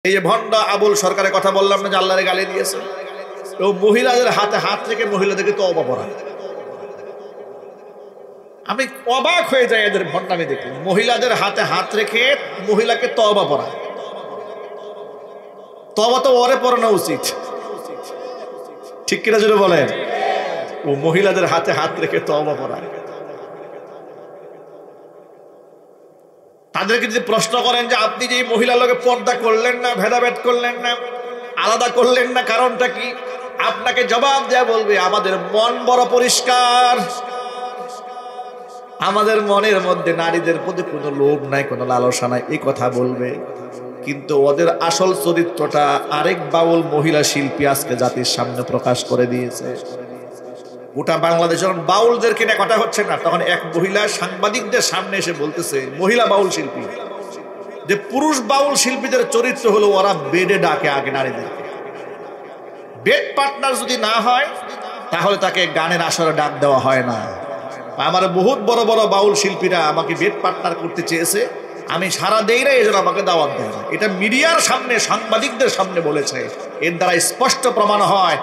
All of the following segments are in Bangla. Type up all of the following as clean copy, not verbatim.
এই যে ভণ্ড আবুল সরকারের কথা বললাম না, যে আল্লাহরে গালি দিয়েছে, ও মহিলাদের হাতে হাত রেখে মহিলাদেরকে তওবা পড়ায়। আমি অবাক হয়ে যাই এদের ভণ্ডামি দেখে। মহিলাদের হাতে হাত রেখে মহিলাকে তওবা পড়ায়। তওবা তো ওরে পড়ানো উচিত, ঠিক কিনা যদি বলেন? ও মহিলাদের হাতে হাত রেখে তওবা পড়ায়। তাদেরকে যদি প্রশ্ন করেন যে আপনি যে মহিলা লোকে পর্দা করলেন না, ভেদাভেদ করলেন না, আলাদা করলেন না, কারণটা কি? আপনাকে জবাব দেয়া বলবে আমাদের মন বড় পরিষ্কার, আমাদের মনের মধ্যে নারীদের প্রতি কোনো লোভ নাই, কোনো লালসা নাই, এই কথা বলবে। কিন্তু ওদের আসল চরিত্রটা আরেক বাউল মহিলা শিল্পী আজকে জাতির সামনে প্রকাশ করে দিয়েছে। গোটা বাংলাদেশ যখন বাউলদেরকে নিয়ে কথা হচ্ছে না, তখন এক মহিলা সাংবাদিকদের সামনে এসে বলতেছে, মহিলা বাউল শিল্পী, যে পুরুষ বাউল শিল্পীদের চরিত্র হলো ওরা বেডে ডাকে আগে নারীদেরকে। বেড পার্টনার যদি না হয় তাহলে তাকে গানের আসরে ডাক দেওয়া হয় না। আমার বহুত বড় বড় বাউল শিল্পীরা আমাকে বেড পার্টনার করতে চেয়েছে, আমি সারা দেই না, এই জন্য আমাকে দাওয়াত দেয় না। এটা মিডিয়ার সামনে সাংবাদিকদের সামনে বলেছে। এর দ্বারা স্পষ্ট প্রমাণ হয়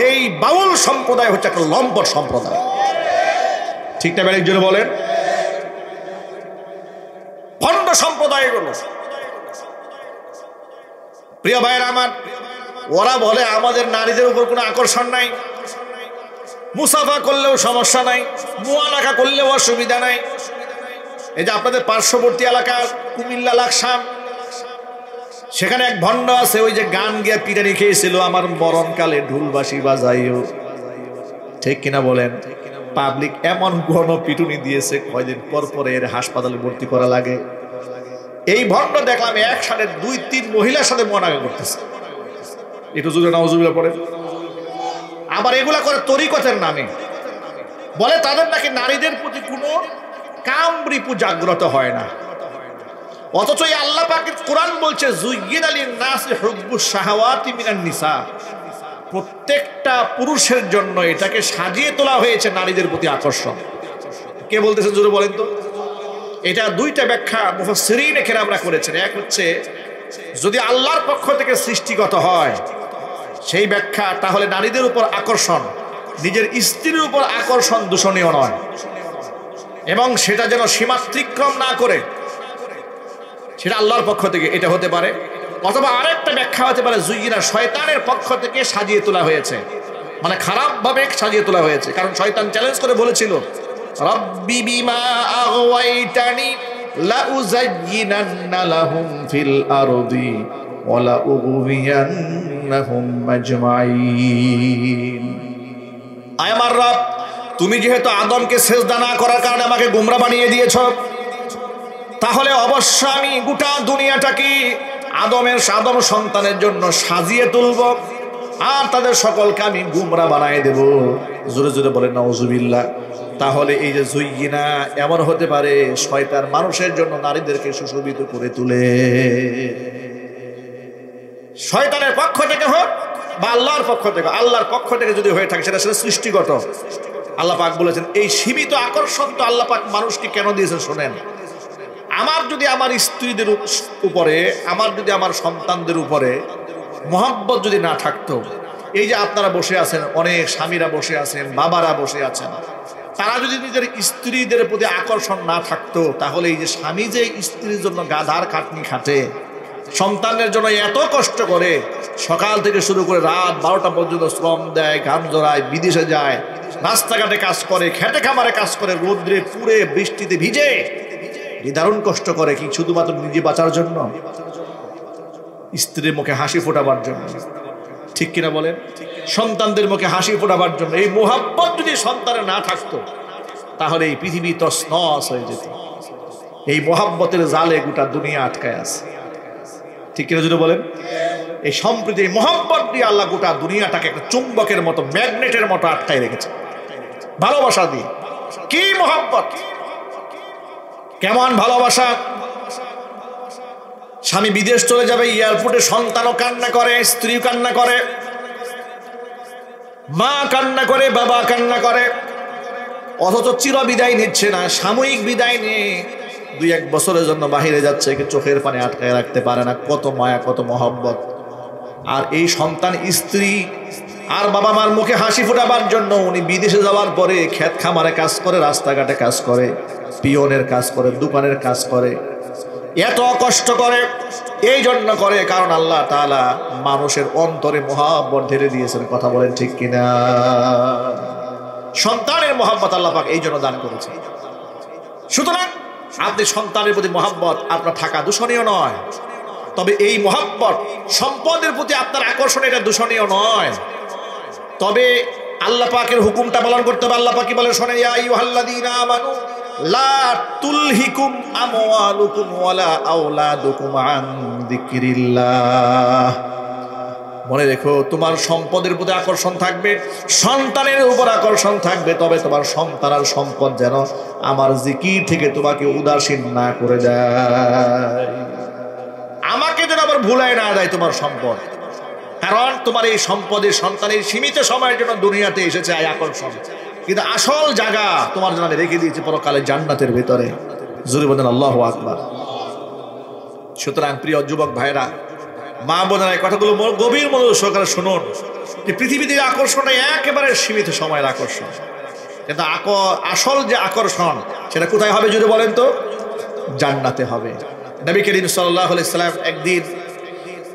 এই বাউল সম্প্রদায় হচ্ছে একটা লম্পট সম্প্রদায়, ঠিক না? বেড়ে জোরে বলেন, ভণ্ড সম্প্রদায় এগুলো। প্রিয় ভাইয়েরা আমার, ওরা বলে আমাদের নারীদের উপর কোনো আকর্ষণ নাই, মুসাফা করলেও সমস্যা নাই, মুআলাকা করলেও অসুবিধা নাই। এই যে আপনাদের পার্শ্ববর্তী এলাকা কুমিল্লা লাকসাম, সেখানে এক ভণ্ড আছে, ওই যে গান গিয়া পিটানি খেয়েছিল, আমার মরণকালে ঢুলবাসি বাজাইও, ঠিক কিনা বলেন? পাবলিক এমন ঘন পিটুনি দিয়েছে, কয়দিন পর পরে এর হাসপাতালে ভর্তি করা লাগে। এই ভণ্ড দেখলাম একসাথে 2-3 মহিলার সাথে মুআলাকা করতেছে। একটু জোরে নাউজুবিল্লাহ পড়ে। আবার এগুলা করে তরিকতের নামে, বলে তাদের নাকি নারীদের প্রতি কোনো কামরিপু জাগ্রত হয় না। অথচ এই আল্লাহ পাকের কোরআন বলছে যুয়্যিনা লিন-নাসি হুব্বুশ শাহাওয়াতি মিনান নিসা, প্রত্যেকটা পুরুষের জন্য এটাকে সাজিয়ে তোলা হয়েছে নারীদের প্রতি আকর্ষণ। কে বলতেছেন জোরে বলেন তো? এটা 2টা ব্যাখ্যা মুফাসসিরিনে কেরামরা করেছেন। এক হচ্ছে যদি আল্লাহর পক্ষ থেকে সৃষ্টিগত হয় সেই ব্যাখ্যা, তাহলে নারীদের উপর আকর্ষণ, নিজের স্ত্রীর উপর আকর্ষণ দূষণীয় নয়, এবং সেটা যেন সীমাতিক্রম না করে, সেটা আল্লাহর পক্ষ থেকে এটা হতে পারে। অথবা আরেকটা ব্যাখ্যা হতে পারে যুয়্যিনা শয়তানের পক্ষ থেকে সাজিয়ে তোলা হয়েছে, মানে খারাপ ভাবে সাজিয়ে তোলা হয়েছে। কারণ শয়তান চ্যালেঞ্জ করে বলেছিল, রব্বি বিমা আগওয়াইতানি লা উযায়্যিনান্না লাহুম ফিল আরদি ওয়া লা উগওয়িয়ান্নাহুম আজমাইন। আয় আমার রব, তুমি যেহেতু আদমকে সিজদা না করার কারণে আমাকে গোমরা বানিয়ে দিয়েছো, তাহলে অবশ্য আমি গোটা দুনিয়াটাকে আদম সন্তানের জন্য সাজিয়ে তুলব, আর তাদের সকলকে আমি গুমরা বানায় দেব। জোরে জোরে বলেন নাউজুবিল্লাহ। তাহলে এই যে যুয়্যিনা, এমন হতে পারে শয়তান মানুষের জন্য নারীদেরকে সুশোভিত করে তুলে। শয়তানের পক্ষ থেকে হোক বা আল্লাহর পক্ষ থেকে, আল্লাহর পক্ষ থেকে যদি হয়ে থাকে সেটা সৃষ্টিগত। আল্লাহ পাক বলেছেন এই সীমিত আকর্ষণ তো আল্লাহ পাক মানুষকে কেন দিয়েছেন শোনেন। আমার যদি আমার স্ত্রীদের উপরে, আমার যদি আমার সন্তানদের উপরে মহব্বত যদি না থাকতো, এই যে আপনারা বসে আছেন, অনেক স্বামীরা বসে আছেন, বাবারা বসে আছেন, তারা যদি নিজের স্ত্রীদের প্রতি আকর্ষণ না থাকতো, তাহলে এই যে স্বামী যে স্ত্রীর জন্য গাধার খাটনি খাটে, সন্তানের জন্য এত কষ্ট করে, সকাল থেকে শুরু করে রাত 12টা পর্যন্ত শ্রম দেয়, ঘাম জড়ায়, বিদেশে যায়, রাস্তাঘাটে কাজ করে, খেটে খামারে কাজ করে, রোদ্রে পুড়ে বৃষ্টিতে ভিজে নিদারুণ কষ্ট করে, কি শুধুমাত্র নিজে বাঁচার জন্য? স্ত্রীর মুখে হাসি ফোটাবার জন্য, ঠিক কিনা বলেন? সন্তানদের মুখে হাসি ফোটাবার জন্য। এই মোহাব্বত যদি সন্তানের না থাকতো, তাহলে এই পৃথিবী তছনছ হয়ে যেত। এই মোহাব্বতের জালে গোটা দুনিয়া আটকায় আছে, ঠিক কিনা যদি বলেন? এই সম্প্রীতি, এই মোহাব্বত দিয়ে আল্লাহ গোটা দুনিয়াটাকে একটা চুম্বকের মতো, ম্যাগনেটের মতো আটকায় রেখেছে ভালোবাসা দিয়ে। কি মোহাব্বত, কেমন ভালোবাসা! স্বামী বিদেশ চলে যাবে, এয়ারপোর্টে সন্তানও কান্না করে, স্ত্রীও কান্না করে, মা কান্না করে, বাবা কান্না করে, অথচ চির বিদায় নিচ্ছে না, সাময়িক বিদায় নিয়ে 2-1 বছরের জন্য বাহিরে যাচ্ছে, চোখের পানি আটকায় রাখতে পারে না, কত মায়া কত মহব্বত। আর এই সন্তান, স্ত্রী আর বাবা মার মুখে হাসি ফোটাবার জন্য উনি বিদেশে যাওয়ার পরে ক্ষেত খামারে কাজ করে, রাস্তাঘাটে কাজ করে, পিয়নের কাজ করে, দোকানের কাজ করে, এত কষ্ট করে। এই জন্য করে কারণ আল্লাহ তাআলা মানুষের অন্তরে মহব্বত ঢেলে দিয়েছেন। কথা বলেন ঠিক কিনা? সন্তানের মহব্বত আল্লাহ পাক এই জন্য দান করেছে। সুতরাং আপনি সন্তানের প্রতি মহব্বত আপনার থাকা দূষণীয় নয়, তবে এই মহব্বত সম্পদের প্রতি আপনার আকর্ষণ, এটা দূষণীয় নয়। তবে আল্লাহ পাকের হুকুমটা পালন করতে হবে। আল্লাহ পাক কি বলে শোনেন, ইয়া আইয়ুহাল্লাযীনা আমানু লা তুলহিকুম আমওয়ালুকুম ওয়ালা আওলাদুকুম আন যিকরিল্লাহ। মনে রেখো, তোমার সম্পদের প্রতি আকর্ষণ থাকবে, সন্তানের উপর আকর্ষণ থাকবে, তবে তোমার সন্তান আর সম্পদ যেন আমার জিকির থেকে তোমাকে উদাসীন না করে দেয়, আমাকে যেন আবার ভুলায় না দেয় তোমার সম্পদ। কারণ তোমার এই সম্পদের সন্তানের সীমিত সময়ের জন্য দুনিয়াতে এসেছে এই আকর্ষণ, কিন্তু আসল জায়গা তোমার জন্য আমি রেখে দিয়েছি পরকালে জান্নাতের ভিতরে। জোরে বলেন আল্লাহু আকবার। সুতরাং প্রিয় যুবক ভাইরা, মা বোনেরা, এই কথাগুলো গভীর মনোযোগ সহকারে শুনুন যে পৃথিবীতে আকর্ষণ একেবারে সীমিত সময়ের আকর্ষণ, কিন্তু আসল যে আকর্ষণ সেটা কোথায় হবে যদি বলেন তো? জান্নাতে হবে। নবী করিম সাল্লাল্লাহু আলাইহি সাল্লাম একদিন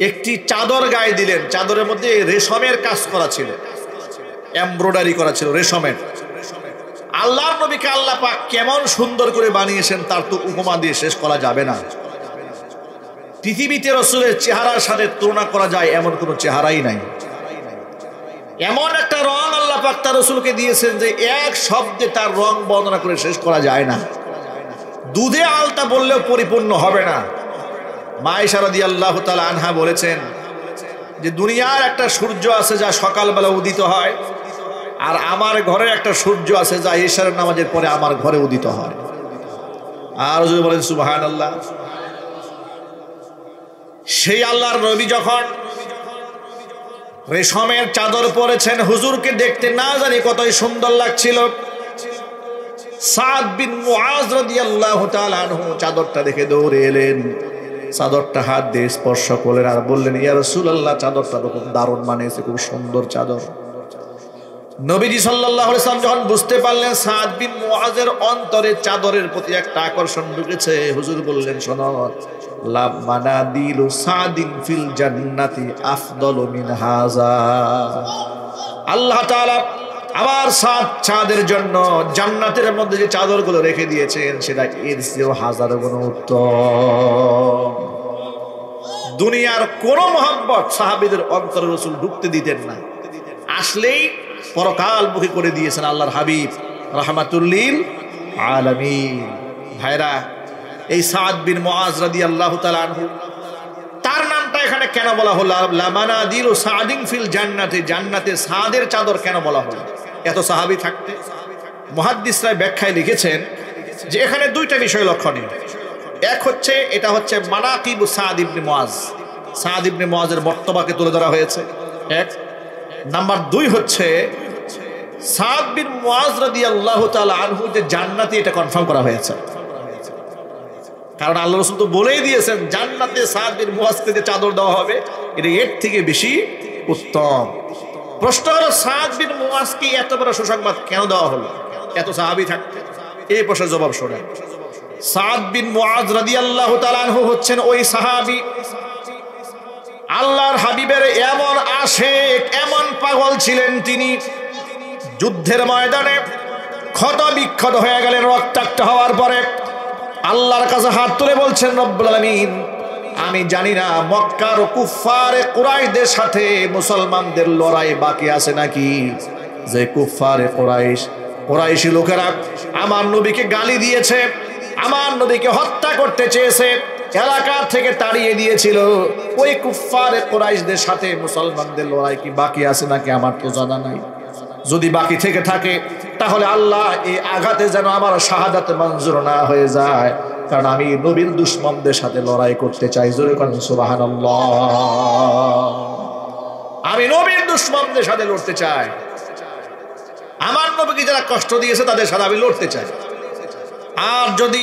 একটি চাদর গায়ে দিলেন, চাদরের মধ্যে রেশমের কাজ করা ছিল, এমব্রয়ডারি করা ছিল রেশমের। আল্লাহর নবীকে আল্লাহ পাক কেমন সুন্দর করে বানিয়েছেন তার তো উপমা দিয়ে শেষ করা যাবে না। পৃথিবীতে রাসূলের চেহারার সাথে তুলনা করা যায় এমন কোনো চেহারাই নাই। এমন একটা রং আল্লাহ পাক তার রাসূলকে দিয়েছেন যে এক শব্দে তার রং বর্ণনা করে শেষ করা যায় না। দুধে আলতা বললেও পরিপূর্ণ হবে না। মা আয়েশা রাদিয়াল্লাহু তাআলা আনহা বলেছেন যে দুনিয়ার একটা সূর্য আছে যা সকালবেলা উদিত হয়, আর আমার ঘরে একটা সূর্য আছে যা ইশার নামাজের পরে আমার ঘরে উদিত হয়। আর যদি বলেন সুবহানাল্লাহ। সেই আল্লাহর নবী যখন রেশমের চাদর পরেছেন, হুজুরকে দেখতে না জানি কতই সুন্দর লাগছিল। সাদ বিন মুআজ রাদিয়াল্লাহু তাআলা আনহু চাদরটা দেখে দৌড়ে এলেন, চাদরটা হাত দিয়ে স্পর্শ করলেন আর বললেন, ইয়া রাসূলুল্লাহ, চাদরটা খুব দারুণ মানেছে, খুব সুন্দর চাদর। নবীজি সাল্লাল্লাহু আলাইহি ওয়াসাল্লাম যখন বুঝতে পারলেন সাদ বিন মুআজের অন্তরে চাদরের প্রতি একটা আকর্ষণ ঢুকেছে, হুজুর বললেন, শোনো, লা মানাদিলু সাদিন ফিল জান্নাতি আফদালু মিন হাযা। আল্লাহ তাআলা আমার চাঁদের জন্য জান্নাতের মধ্যে যে চাদরগুলো রেখে দিয়েছেন সেটা এর চেয়েও হাজারো গুণ উত্তম। দুনিয়ার কোন মহব্বত সাহাবীদের অন্তরে রাসূল ঢুকতে দিতেন না, আসলেই পরকালমুখী করে দিয়েছেন আল্লাহর হাবিব রাহমাতুল লিল আলামিন। ভাইরা, এই সাদ বিন মুআজ রাদিয়াল্লাহু তাআলা আনহু, তার নামটা এখানে কেন বলা হলো? লা মানাদিলু সাদিন ফিল জান্নাতি, জান্নাতে সাদের চাদর কেন বলা হলো? এত সাহাবী থাকতে মুহাদ্দিসরা ব্যাখ্যায় লিখেছেন যে এখানে দুইটা বিষয় লক্ষণীয়। এক হচ্ছে, এটা হচ্ছে মানাকিবু সাদ ইবনে মুআজ, সাদ ইবনে মুআজের মর্তবাকে তুলে ধরা হয়েছে এক। নাম্বার 2 হচ্ছে সাদ বিন মুআজ রাদিয়াল্লাহু তাআলা আনহু যে জান্নাতি, এটা কনফার্ম করা হয়েছে। কারণ আল্লাহ রাসূল তো বলেই দিয়েছেন জান্নাতে সাদ বিন মুআজকে যে চাদর দেওয়া হবে এটা এর থেকে বেশি উত্তম। প্রশ্ন হলো, সাদ বিন মুআজকে এত বড় সুসংবাদ কেন দেওয়া হলো এত সাহাবী থাকতে? এই প্রশ্নের জবাব শোনেন। সাদ বিন মুআজ রাদিয়াল্লাহু তাআলা আনহু হচ্ছেন ওই সাহাবী, আল্লাহর হাবিবের এমন আশিক, এমন পাগল ছিলেন তিনি, যুদ্ধের ময়দানে ক্ষত বিক্ষত হয়ে গেলেন রক্তাক্ত হওয়ার পরে আল্লাহর কাছে হাত তুলে বলছেন, রব্বুল আলামিন, আমি জানি না মক্কার কুফফারে কুরাইশদের সাথে মুসলমানদের লড়াই বাকি আছে নাকি, যে কুফফারে কুরাইশি লোকেরা আমার নবীকে গালি দিয়েছে, আমার নবীকে হত্যা করতে চেয়েছে, এলাকা থেকে তাড়িয়ে দিয়েছিল, ওই কুফফারে কুরাইশদের সাথে মুসলমানদের লড়াই কি বাকি আছে নাকি আমার তো জানা নাই। যদি বাকি থেকে থাকে তাহলে আল্লাহ এই আঘাতে যেন আমার শাহাদাত মঞ্জুর না হয়ে যায়, কারণ আমি নবীর দুশমনদের সাথে লড়াই করতে চাই। জোরে বলেন সুবহানাল্লাহ। আমি নবীর দুশমনদের সাথে লড়তে চাই, আমার নবীকে যারা কষ্ট দিয়েছে তাদের সাথে আমি লড়তে চাই। আর যদি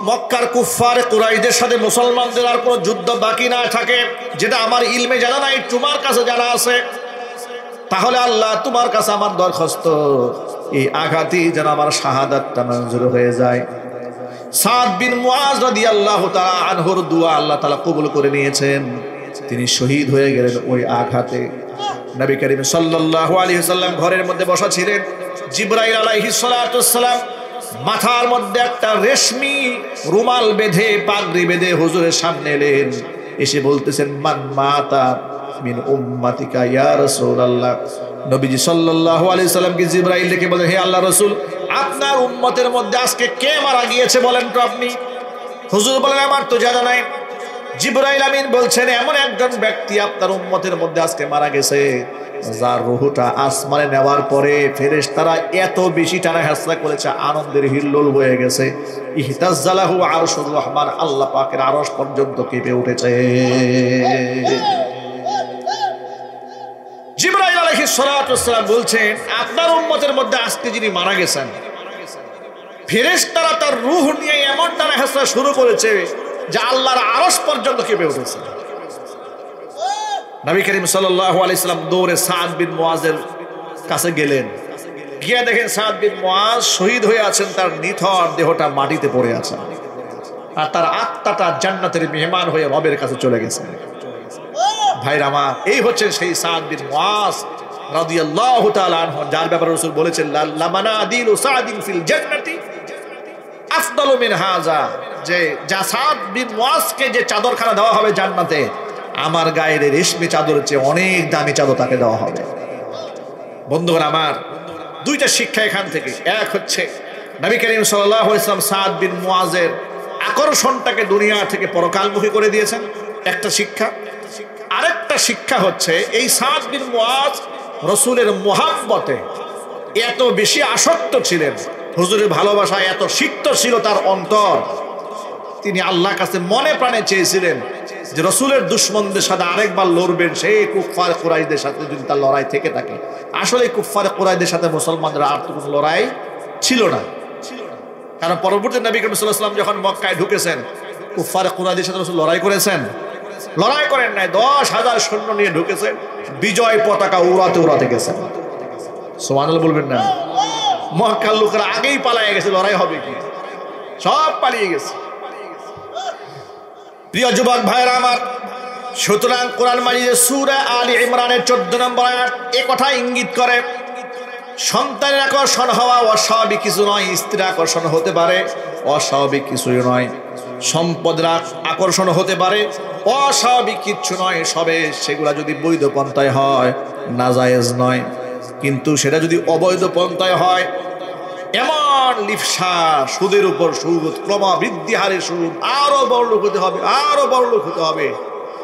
মক্কার কুফফার কুরাইশদের সাথে মুসলমানদের আর কোনো যুদ্ধ বাকি না থাকে, যেটা আমার ইলমে জানা নাই, তোমার কাছে জানা আছে, তাহলে আল্লাহ তোমার কাছে আমার দরখাস্ত, এই আঘাতই যেন আমার শাহাদাতটা মঞ্জুর হয়ে যায়। সাদ বিন মুআজ রাদিয়াল্লাহু তাআলা আনহুর দোয়া আল্লাহ তাআলা কবুল করে নিয়েছেন, তিনি শহীদ হয়ে গেলেন ওই আঘাতে। নবী করিম সাল্লাল্লাহু আলাইহি ওয়াসাল্লাম ঘরের মধ্যে বসা ছিলেন, জিবরাইল আলাইহিস সালাতু ওয়াসসালাম মাথার মধ্যে একটা রেশমি রুমাল বেঁধে, পাগড়ি বেঁধে হুজুরের সামনে এলেন, এসে বলতেছেন, মান মাতা মিন উম্মাতিকা ইয়া রাসূলুল্লাহ। নবীজি সাল্লাল্লাহু আলাইহি ওয়াসাল্লামকে জিবরাইল ডেকে বলেন, হে আল্লাহর রাসূল, আপনার উম্মতের মধ্যে আজকে কে মারা গিয়েছে বলেন তো আপনি। হুজুর বলেন, আমার তো জানা নাই। জিবরাইল আমিন বলছেন, এমন একজন ব্যক্তি আপনার উম্মতের মধ্যে আজকে মারা গেছে, যার রূহটা আসমানে নেওয়ার পরে ফেরেশতারা এত বেশি টানা হেঁচড়া করেছে, আনন্দের হিল্লোল হয়ে গেছে, ইহতাজ্জালাহু আরশুর রহমান, আল্লাহ পাকের আরশ পর্যন্ত কেঁপে উঠেছে। জিবরাইল আলাইহিস সালাতু ওয়াসসালাম বলছেন, আপনার উম্মতের মধ্যে আজকে যিনি মারা গেছেন, ফেরেশতারা তার রূহ নিয়ে এমন টানা হেঁচড়া শুরু করেছে যে আল্লাহর আরশ পর্যন্ত কেঁপে উঠেছে। নবী করিম সাল্লাল্লাহু আলাইহি ওয়াসাল্লাম দৌড়ে সাদ বিন মুআজের কাছে গেলেন, গিয়ে দেখেন সাদ বিন মুআজ শহীদ হয়ে আছেন, তার নিথর দেহটা মাটিতে পড়ে আছে, আর তার আত্মাটা জান্নাতের মেহমান হয়ে রবের কাছে চলে গেছে। ভাইরা আমার, এই হচ্ছে সেই সাদ বিন মুআজ রাদিয়াল্লাহু তাআলা আনহু, যার ব্যাপারে রাসূল বলেছেন, লামানাদিলু সাদিন ফিল জান্নাতি আফদালু মিন হাযা, যে সাদ বিন মুআজকে যে চাদরখানা দেওয়া হবে জান্নাতে, আমার গায়ের রেশমি চাদরের চেয়ে অনেক দামি চাদর তাকে দেওয়া হবে। বন্ধুগণ আমার, দুইটা শিক্ষা এখান থেকে। এক হচ্ছে নবী করিম সাল্লাল্লাহু আলাইহি ওয়াসাল্লাম সাদ বিন মুআজের আকর্ষণটাকে দুনিয়া থেকে পরকালমুখী করে দিয়েছেন, একটা শিক্ষা। আরেকটা শিক্ষা হচ্ছে, এই সাদ বিন মুআজ রাসূলের মুহাব্বতে এত বেশি আসক্ত ছিলেন, হুজুরের ভালোবাসায় এত সিক্ত ছিল তার অন্তর, তিনি আল্লাহর কাছে মনে প্রাণে চেয়েছিলেন যে রাসূলের দুশমনদের সাথে আরেকবার লড়বেন, সেই কুফফার কুরাইশদের সাথে যদি তার লড়াই থেকে থাকে। আসলে কুফফার কুরাইশদের সাথে মুসলমানদের আর কোনো লড়াই ছিল না, কারণ পরবর্তী নবী করিম সাল্লাল্লাহু আলাইহি ওয়াসাল্লাম যখন মক্কায় ঢুকেছেন, কুফফার কুরাইশদের সাথে রাসূল লড়াই করেছেন? লড়াই করেন নাই। 10,000 সৈন্য নিয়ে ঢুকেছেন, বিজয় পতাকা উড়াতে উড়াতে গেছেন। সুবহানাল্লাহ বলবেন না? মক্কার লোকেরা আগেই পালিয়ে গেছে, লড়াই হবে কি, সব পালিয়ে গেছে। প্রিয় যুবক ভাইরা আমার, সুতরাং কোরআন মাজিদের সূরা আলী ইমরানের 14 নম্বর আয়াত এই কথা ইঙ্গিত করে, সন্তানের আকর্ষণ হওয়া অস্বাভাবিক কিছু নয়, স্ত্রীর আকর্ষণ হতে পারে, অস্বাভাবিক কিছুই নয়, সম্পদের আকর্ষণ হতে পারে, অস্বাভাবিক কিচ্ছু নয়, সবে সেগুলা যদি বৈধ পন্থায় হয়, নাজায়েজ নয়। কিন্তু সেটা যদি অবৈধ পন্থায় হয়, এমন লিপসা, সুদের উপর সুদ, ক্রমবৃদ্ধি হারে সুদ, আরো বড়লোক হতে হবে, আরো বড়লোক হতে হবে,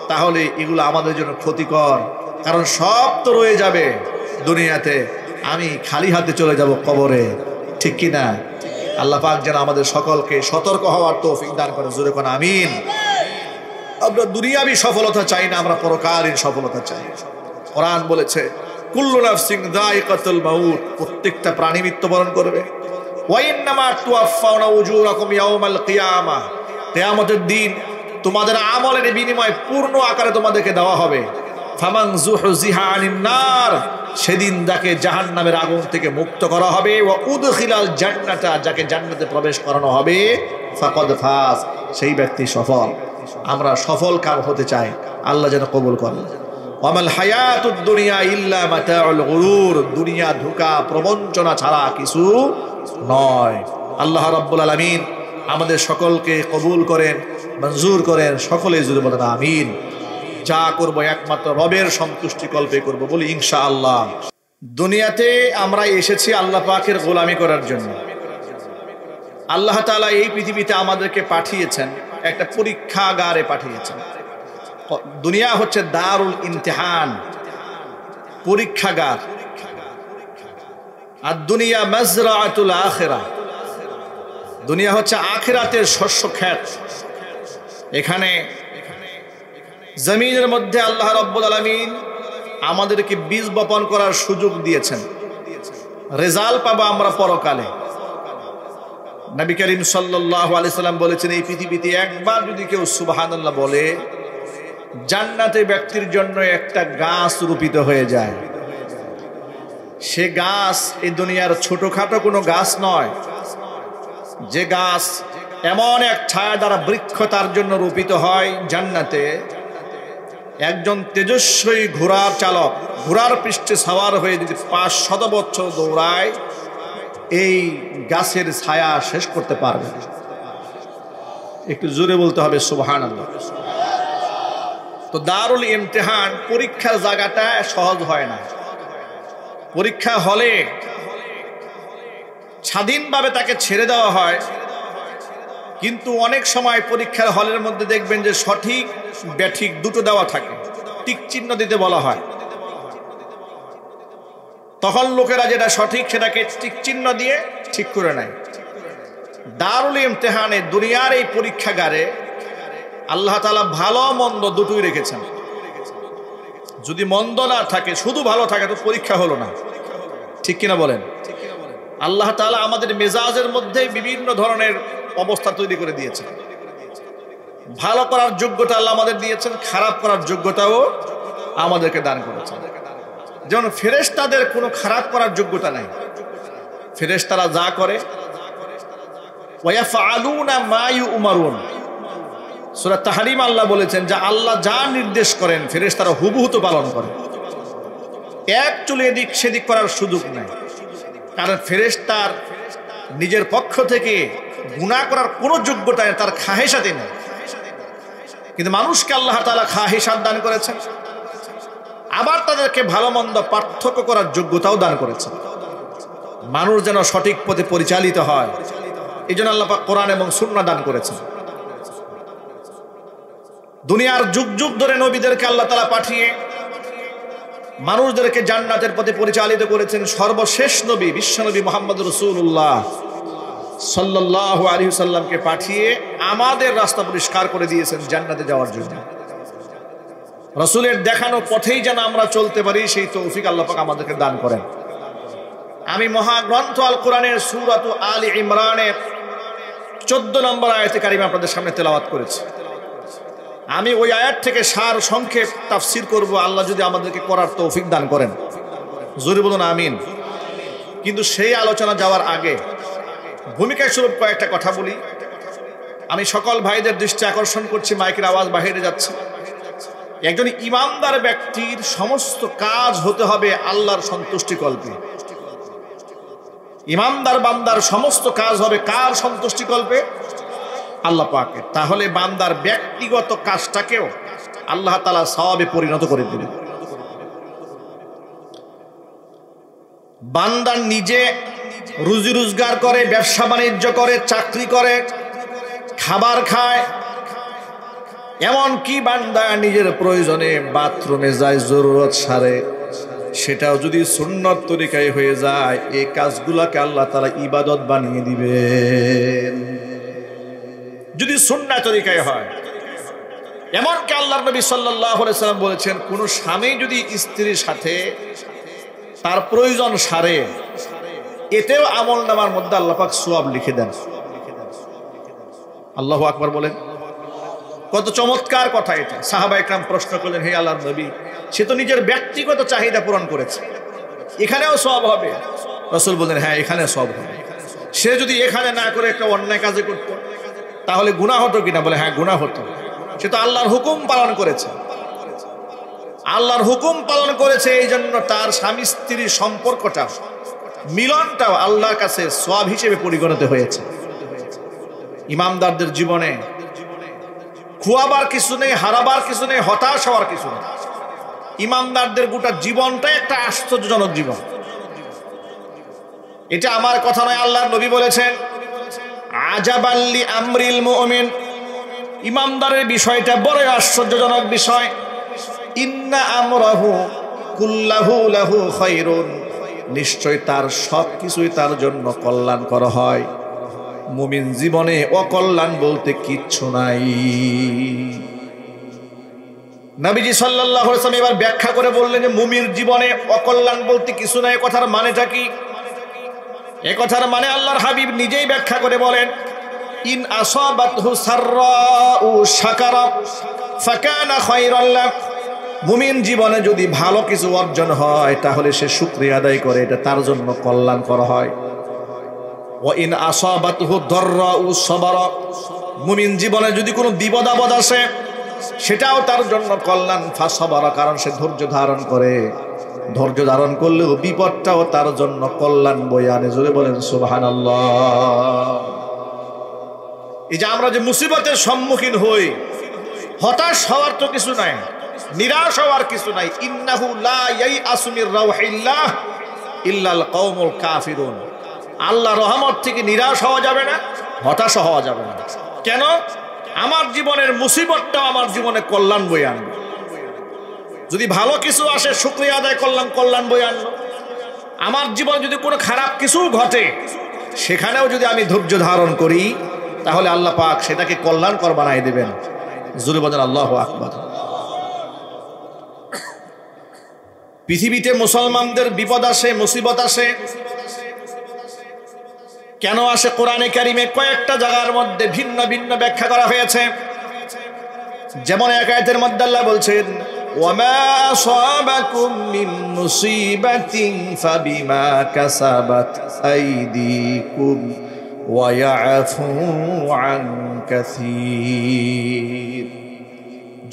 তাহলে এগুলো আমাদের জন্য ক্ষতিকর। কারণ সব তো রয়ে যাবে দুনিয়াতে, আমি খালি হাতে চলে যাব কবরে, ঠিক কি না? আল্লাহ পাক যেন আমাদের সকলকে সতর্ক হওয়ার তৌফিক দান করেন, জোরে কোন আমিন। আমরা দুনিয়াবি সফলতা চাই না, আমরা পরকালীন সফলতা চাই। কোরআন বলেছে, কুল্লু নাফসিন যায়িকাতুল মাউত, প্রত্যেকটা প্রাণী মৃত্যুবরণ করবে। ওয়া ইন্নামা তুওয়াফাউনা উজুরাকুম ইয়াউমাল কিয়ামাহ, কিয়ামতের দিন তোমাদের আমলের বিনিময়ে পূর্ণ আকারে তোমাদেরকে দেওয়া হবে। ফামান যুহজিহা আনিন নার, সেদিন যাকে জাহান্নামের আগুন থেকে মুক্ত করা হবে, ওয়া উদখিলাল জান্নাতা, যাকে জান্নাতে প্রবেশ করানো হবে, ফাকাদ ফাজ, সেই ব্যক্তি সফল। আমরা সফল কাম হতে চাই, আল্লাহ যেন কবুল করেন। ওয়ামাল হায়াতুদ দুনিয়া ইল্লা মাতাউল গুরুর, দুনিয়া ধোঁকা প্রবঞ্চনা ছাড়া কিছু নয়। আল্লাহ রাব্বুল আলামিন আমাদের সকলকে কবুল করেন, মঞ্জুর করেন, সকলে জুড়ে বলেন আমিন। যা করবো একমাত্র রবের সন্তুষ্টি কল্পে করবো, বলি ইনশাআল্লাহ। দুনিয়াতে আমরা এসেছি আল্লাহ পাকের গোলামি করার জন্য। আল্লাহ তাআলা এই পৃথিবীতে আমাদেরকে পাঠিয়েছেন, একটা পরীক্ষাগারে পাঠিয়েছেন। দুনিয়া হচ্ছে দারুল ইমতিহান, পরীক্ষাগার। আর দুনিয়া মাজরাআতুল আখিরাহ, দুনিয়া হচ্ছে আখিরাতের শস্য ক্ষেত। এখানে জমিনের মধ্যে আল্লাহ রাব্বুল আলামিন আমাদেরকে বীজ বপন করার সুযোগ দিয়েছেন, রেজাল্ট পাবো আমরা পরকালে। নবী করিম সাল্লাল্লাহু আলাইহি সাল্লাম বলেছেন, এই পৃথিবীতে একবার যদি কেউ সুবহানাল্লাহ বলে, জান্নাতে ব্যক্তির জন্য একটা গাছ রোপিত হয়ে যায়। সে গাছ এই দুনিয়ার ছোটখাটো কোনো গাছ নয়, যে গাছ এমন এক ছায়াদার বৃক্ষ তার জন্য রোপিত হয় জান্নাতে। একজন তেজস্বী ঘোড়ার চালক ঘোড়ার পৃষ্ঠে সওয়ার হয়ে যদি 500 বছর দৌড়ায়, এই গাছের ছায়া শেষ করতে পারবে। একটু জোরে বলতে হবে সুবহানাল্লাহ। তো দারুল ইমতিহান, পরীক্ষার জায়গাটা সহজ হয় না। পরীক্ষা হলে স্বাধীনভাবে তাকে ছেড়ে দেওয়া হয়, কিন্তু অনেক সময় পরীক্ষার হলের মধ্যে দেখবেন যে সঠিক ব্যাঠিক দুটো দেওয়া থাকে, টিক চিহ্ন দিতে বলা হয়। তখন লোকেরা যেটা সঠিক সেটাকে টিক চিহ্ন দিয়ে ঠিক করে নেয়। দারুল ইমতিহানে, দুনিয়ার এই পরীক্ষাগারে আল্লাহ তাআলা ভালো মন্দ দুটোই রেখেছেন। যদি মন্দ না থাকে, শুধু ভালো থাকে, তো পরীক্ষা হলো না। ঠিক কিনা বলেন? আল্লাহ তাআলা আমাদের মেজাজের মধ্যে বিভিন্ন ধরনের অবস্থা তৈরি করে দিয়েছেন। ভালো করার যোগ্যতা আল্লাহ আমাদের দিয়েছেন, খারাপ করার যোগ্যতাও আমাদেরকে দান করেছেন। যেমন ফেরেশতাদের কোনো খারাপ করার যোগ্যতা নাই। ফেরেশতারা যা করে, ওয়ায়াফআলুনা মা ইউমারুন, সূরা তাহরিম আল্লাহ বলেছেন যে আল্লাহ যা নির্দেশ করেন ফেরেশতারা হুবহু পালন করে। এক চুল এদিক সেদিক করার সুযোগ নেই, কারণ ফেরেশতার নিজের পক্ষ থেকে গুনাহ করার কোনো যোগ্যতা নেই, তার খাহেশাতে নেই। কিন্তু মানুষকে আল্লাহ তাআলা খাহেশাত দান করেছেন, আবার তাদেরকে ভালো মন্দ পার্থক্য করার যোগ্যতাও দান করেছেন। মানুষ যেন সঠিক পথে পরিচালিত হয়, এই জন্য আল্লাহ পাক কোরআন এবং সুন্নাহ দান করেছেন। দুনিয়ার যুগ যুগ ধরে নবীদেরকে আল্লাহ তাআলা পাঠিয়ে মানুষদেরকে জান্নাতের পথে পরিচালিত করেছেন। সর্বশেষ নবী বিশ্বনবী মুহাম্মদ রাসূলুল্লাহ সাল্লাল্লাহু আলাইহি ওয়াসাল্লামকে পাঠিয়ে আমাদের রাস্তা পরিষ্কার করে দিয়েছেন জান্নাতে যাওয়ার জন্য। রাসূলের দেখানো পথেই যেন আমরা চলতে পারি, সেই তৌফিক আল্লাহ পাক আমাদেরকে দান করেন। আমি মহাগ্রন্থ আল কোরআনের সূরাত আলী ইমরানের 14 নম্বর আয়াতে কারিমা আপনাদের সামনে তেলাওয়াত করেছি। আমি ওই আয়াত থেকে সার সংক্ষেপ তাফসীর করব, আল্লাহ যদি আমাদেরকে করার তৌফিক দান করেন। জোরে বলুন আমিন। কিন্তু সেই আলোচনা যাওয়ার আগে ভূমিকা স্বরূপ কয়েকটা কথা বলি। আমি সকল ভাইদের দৃষ্টি আকর্ষণ করছি, মাইকের আওয়াজ বাইরে যাচ্ছে। একজন ইমানদার ব্যক্তির সমস্ত কাজ হতে হবে আল্লাহর সন্তুষ্টিকল্পে। ইমানদার বান্দার সমস্ত কাজ হবে কার সন্তুষ্টিকল্পে? আল্লাহ পাকের। তাহলে বান্দার ব্যক্তিগত কাজটাকেও আল্লাহ তাআলা সওয়াবে পরিণত করে দিবেন। বান্দা নিজে রুজি রোজগার করে, ব্যবসা বাণিজ্য করে, চাকরি করে, খাবার খায়, এমন কি বান্দা নিজের প্রয়োজনে বাথরুমে যায়, জরুরত সারে, সেটাও যদি সুন্নত তরিকায় হয়ে যায়, এই কাজগুলোকে আল্লাহ তাআলা ইবাদত বানিয়ে দিবেন যদি সুন্নাহ তরিকায় হয়। এমনকি আল্লাহর নবী সাল্লাল্লাহু আলাইহি ওয়াসাল্লাম বলেছেন, কোন স্বামী যদি স্ত্রীর সাথে তার প্রয়োজন সারে, এতেও আমলনামার মধ্যে আল্লাহ পাক সওয়াব লিখে দেন। আল্লাহু আকবার বলেন। কত চমৎকার কথা এটা। সাহাবা একরাম প্রশ্ন করলেন, হে আল্লাহর নবী, সে তো নিজের ব্যক্তিগত চাহিদা পূরণ করেছে, এখানেও সওয়াব হবে? রাসূল বলেন, হ্যাঁ, এখানে সওয়াব হবে। সে যদি এখানে না করে একটা অন্যায় কাজে করত, তাহলে গুনাহ হতো কিনা? বলে, হ্যাঁ, গুনাহ হতো। সে তো আল্লাহর হুকুম পালন করেছে, আল্লাহর হুকুম পালন করেছে, এই জন্য তার স্বামী স্ত্রীর সম্পর্কটা, মিলনটাও আল্লাহর কাছে সওয়াব হিসেবে পরিগণিত হয়েছে। ইমানদারদের জীবনে খুয়াবার কিছু নেই, হারাবার কিছু নেই, হতাশ হওয়ার কিছু নেই। ইমানদারদের গোটা জীবনটাই একটা আশ্চর্যজনক জীবন। এটা আমার কথা নয়, আল্লাহর নবী বলেছেন, আজাবাল্লি আমরিল মুমিন, ইমানদারের বিষয়টা বড় আশ্চর্যজনক বিষয়। ইন্না আমরাহু কুল্লাহু লাহু খায়রুন, নিশ্চয় তার সবকিছুই তার জন্য কল্যাণকর হয়। মুমিন জীবনে অকল্যাণ বলতে কিচ্ছু নাই। নবীজি সাল্লাল্লাহু আলাইহি ওয়াসাল্লাম এবার ব্যাখ্যা করে বললেন যে মুমিন জীবনে অকল্যাণ বলতে কিছু নাই, কথার মানেটা কি? এ কথার মানে আল্লাহর হাবিব নিজেই ব্যাখ্যা করে বলেন, ইন আসাবাতহু সাররাউ শাকারা ফাকানা খায়রাল লাহ। মুমিন জীবনে যদি ভালো কিছু অর্জন হয় তাহলে সে শুকরিয়া আদায় করে, এটা তার জন্য কল্যাণকর হয়। ওয়া ইন আসাবাতহু দাররাউ সাবারা, মুমিন জীবনে যদি কোনো বিপদ আপদ আসে সেটাও তার জন্য কল্যাণ, ফাসাবারা, কারণ সে ধৈর্য ধারণ করে। ধৈর্য ধারণ করলেও বিপদটাও তার জন্য কল্যাণ বয়ে আনে। জোরে বলেন সুবহানাল্লাহ। এই যে আমরা যে মুসিবতের সম্মুখীন হই, হতাশ হওয়ার তো কিছু নাই, নিরাশ হওয়ার কিছু নাই। ইন্নাহু লা ইয়াইআসু মির রাউহিল্লাহ ইল্লাল কওমুল কাফিরুন। আল্লাহর রহমত থেকে নিরাশ হওয়া যাবে না, হতাশ হওয়া যাবে না। কেন? আমার জীবনের মুসিবতটাও আমার জীবনে কল্যাণ বয়ে আনবে। যদি ভালো কিছু আসে শুকরিয়া আদায় করলাম, কল্যাণ বয়ে আনলো। আমার জীবনে যদি কোনো খারাপ কিছু ঘটে সেখানেও যদি আমি ধৈর্য ধারণ করি তাহলে আল্লাহ পাক সেটাকে কল্যাণকর বানাই দেবেন। জোরে বলেন আল্লাহু আকবার। পৃথিবীতে মুসলমানদের বিপদ আসে, মুসিবত আসে, কেন আসে? কোরআনে কারিমে কয়েকটা জায়গার মধ্যে ভিন্ন ভিন্ন ব্যাখ্যা করা হয়েছে। যেমন এক আয়াতের মধ্যে আল্লাহ বলছেন, ওয়ামা আসাবাকুম মিন মুসিবাতিন ফাবিমা কাসাবাত আইদিকুম ওয়া ইয়াফু আন কাসীর।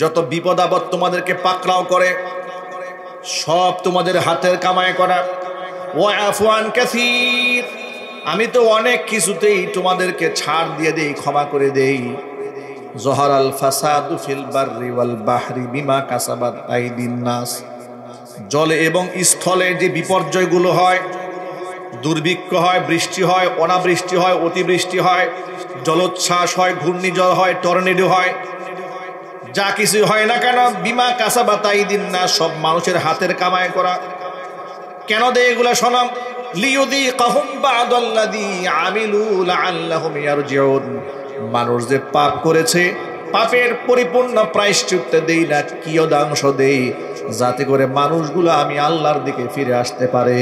যত বিপদ আপদ তোমাদেরকে পাকড়াও করে সব তোমাদের হাতের কামাই করা। ওয়া ইয়াফু আন কাসীর, আমি তো অনেক কিছুতেই তোমাদেরকে ছাড় দিয়ে দেই, ক্ষমা করে দেই। জহারাল ফাসাদু ফিল বাররি ওয়াল বাহরি বিমা কাসাবাত আইদিন নাস। জলে এবং স্থলে যে বিপর্যয়গুলো হয়, দুর্ভিক্ষ হয়, বৃষ্টি হয়, অনাবৃষ্টি হয়, অতিবৃষ্টি হয়, জলোচ্ছ্বাস হয়, ঘূর্ণিঝড় হয়, টর্নেডো হয়, যা কিছু হয় না কেন বিমা কাসাবাত আইদিন নাস, সব মানুষের হাতের কামাই করা। কেন দেয় এগুলা? শোনাম, লিয়ুযীকাহুম বা'দাল্লাযী আমিলু লাআল্লাহুম ইয়ারজিউন। মানুষ যে পাপ করেছে পাপের পরিপূর্ণ প্রায়শ্চিত্ত দেই না, কিয়দাংশ দেই, যাতে করে মানুষগুলো আমি আল্লাহর দিকে ফিরে আসতে পারে।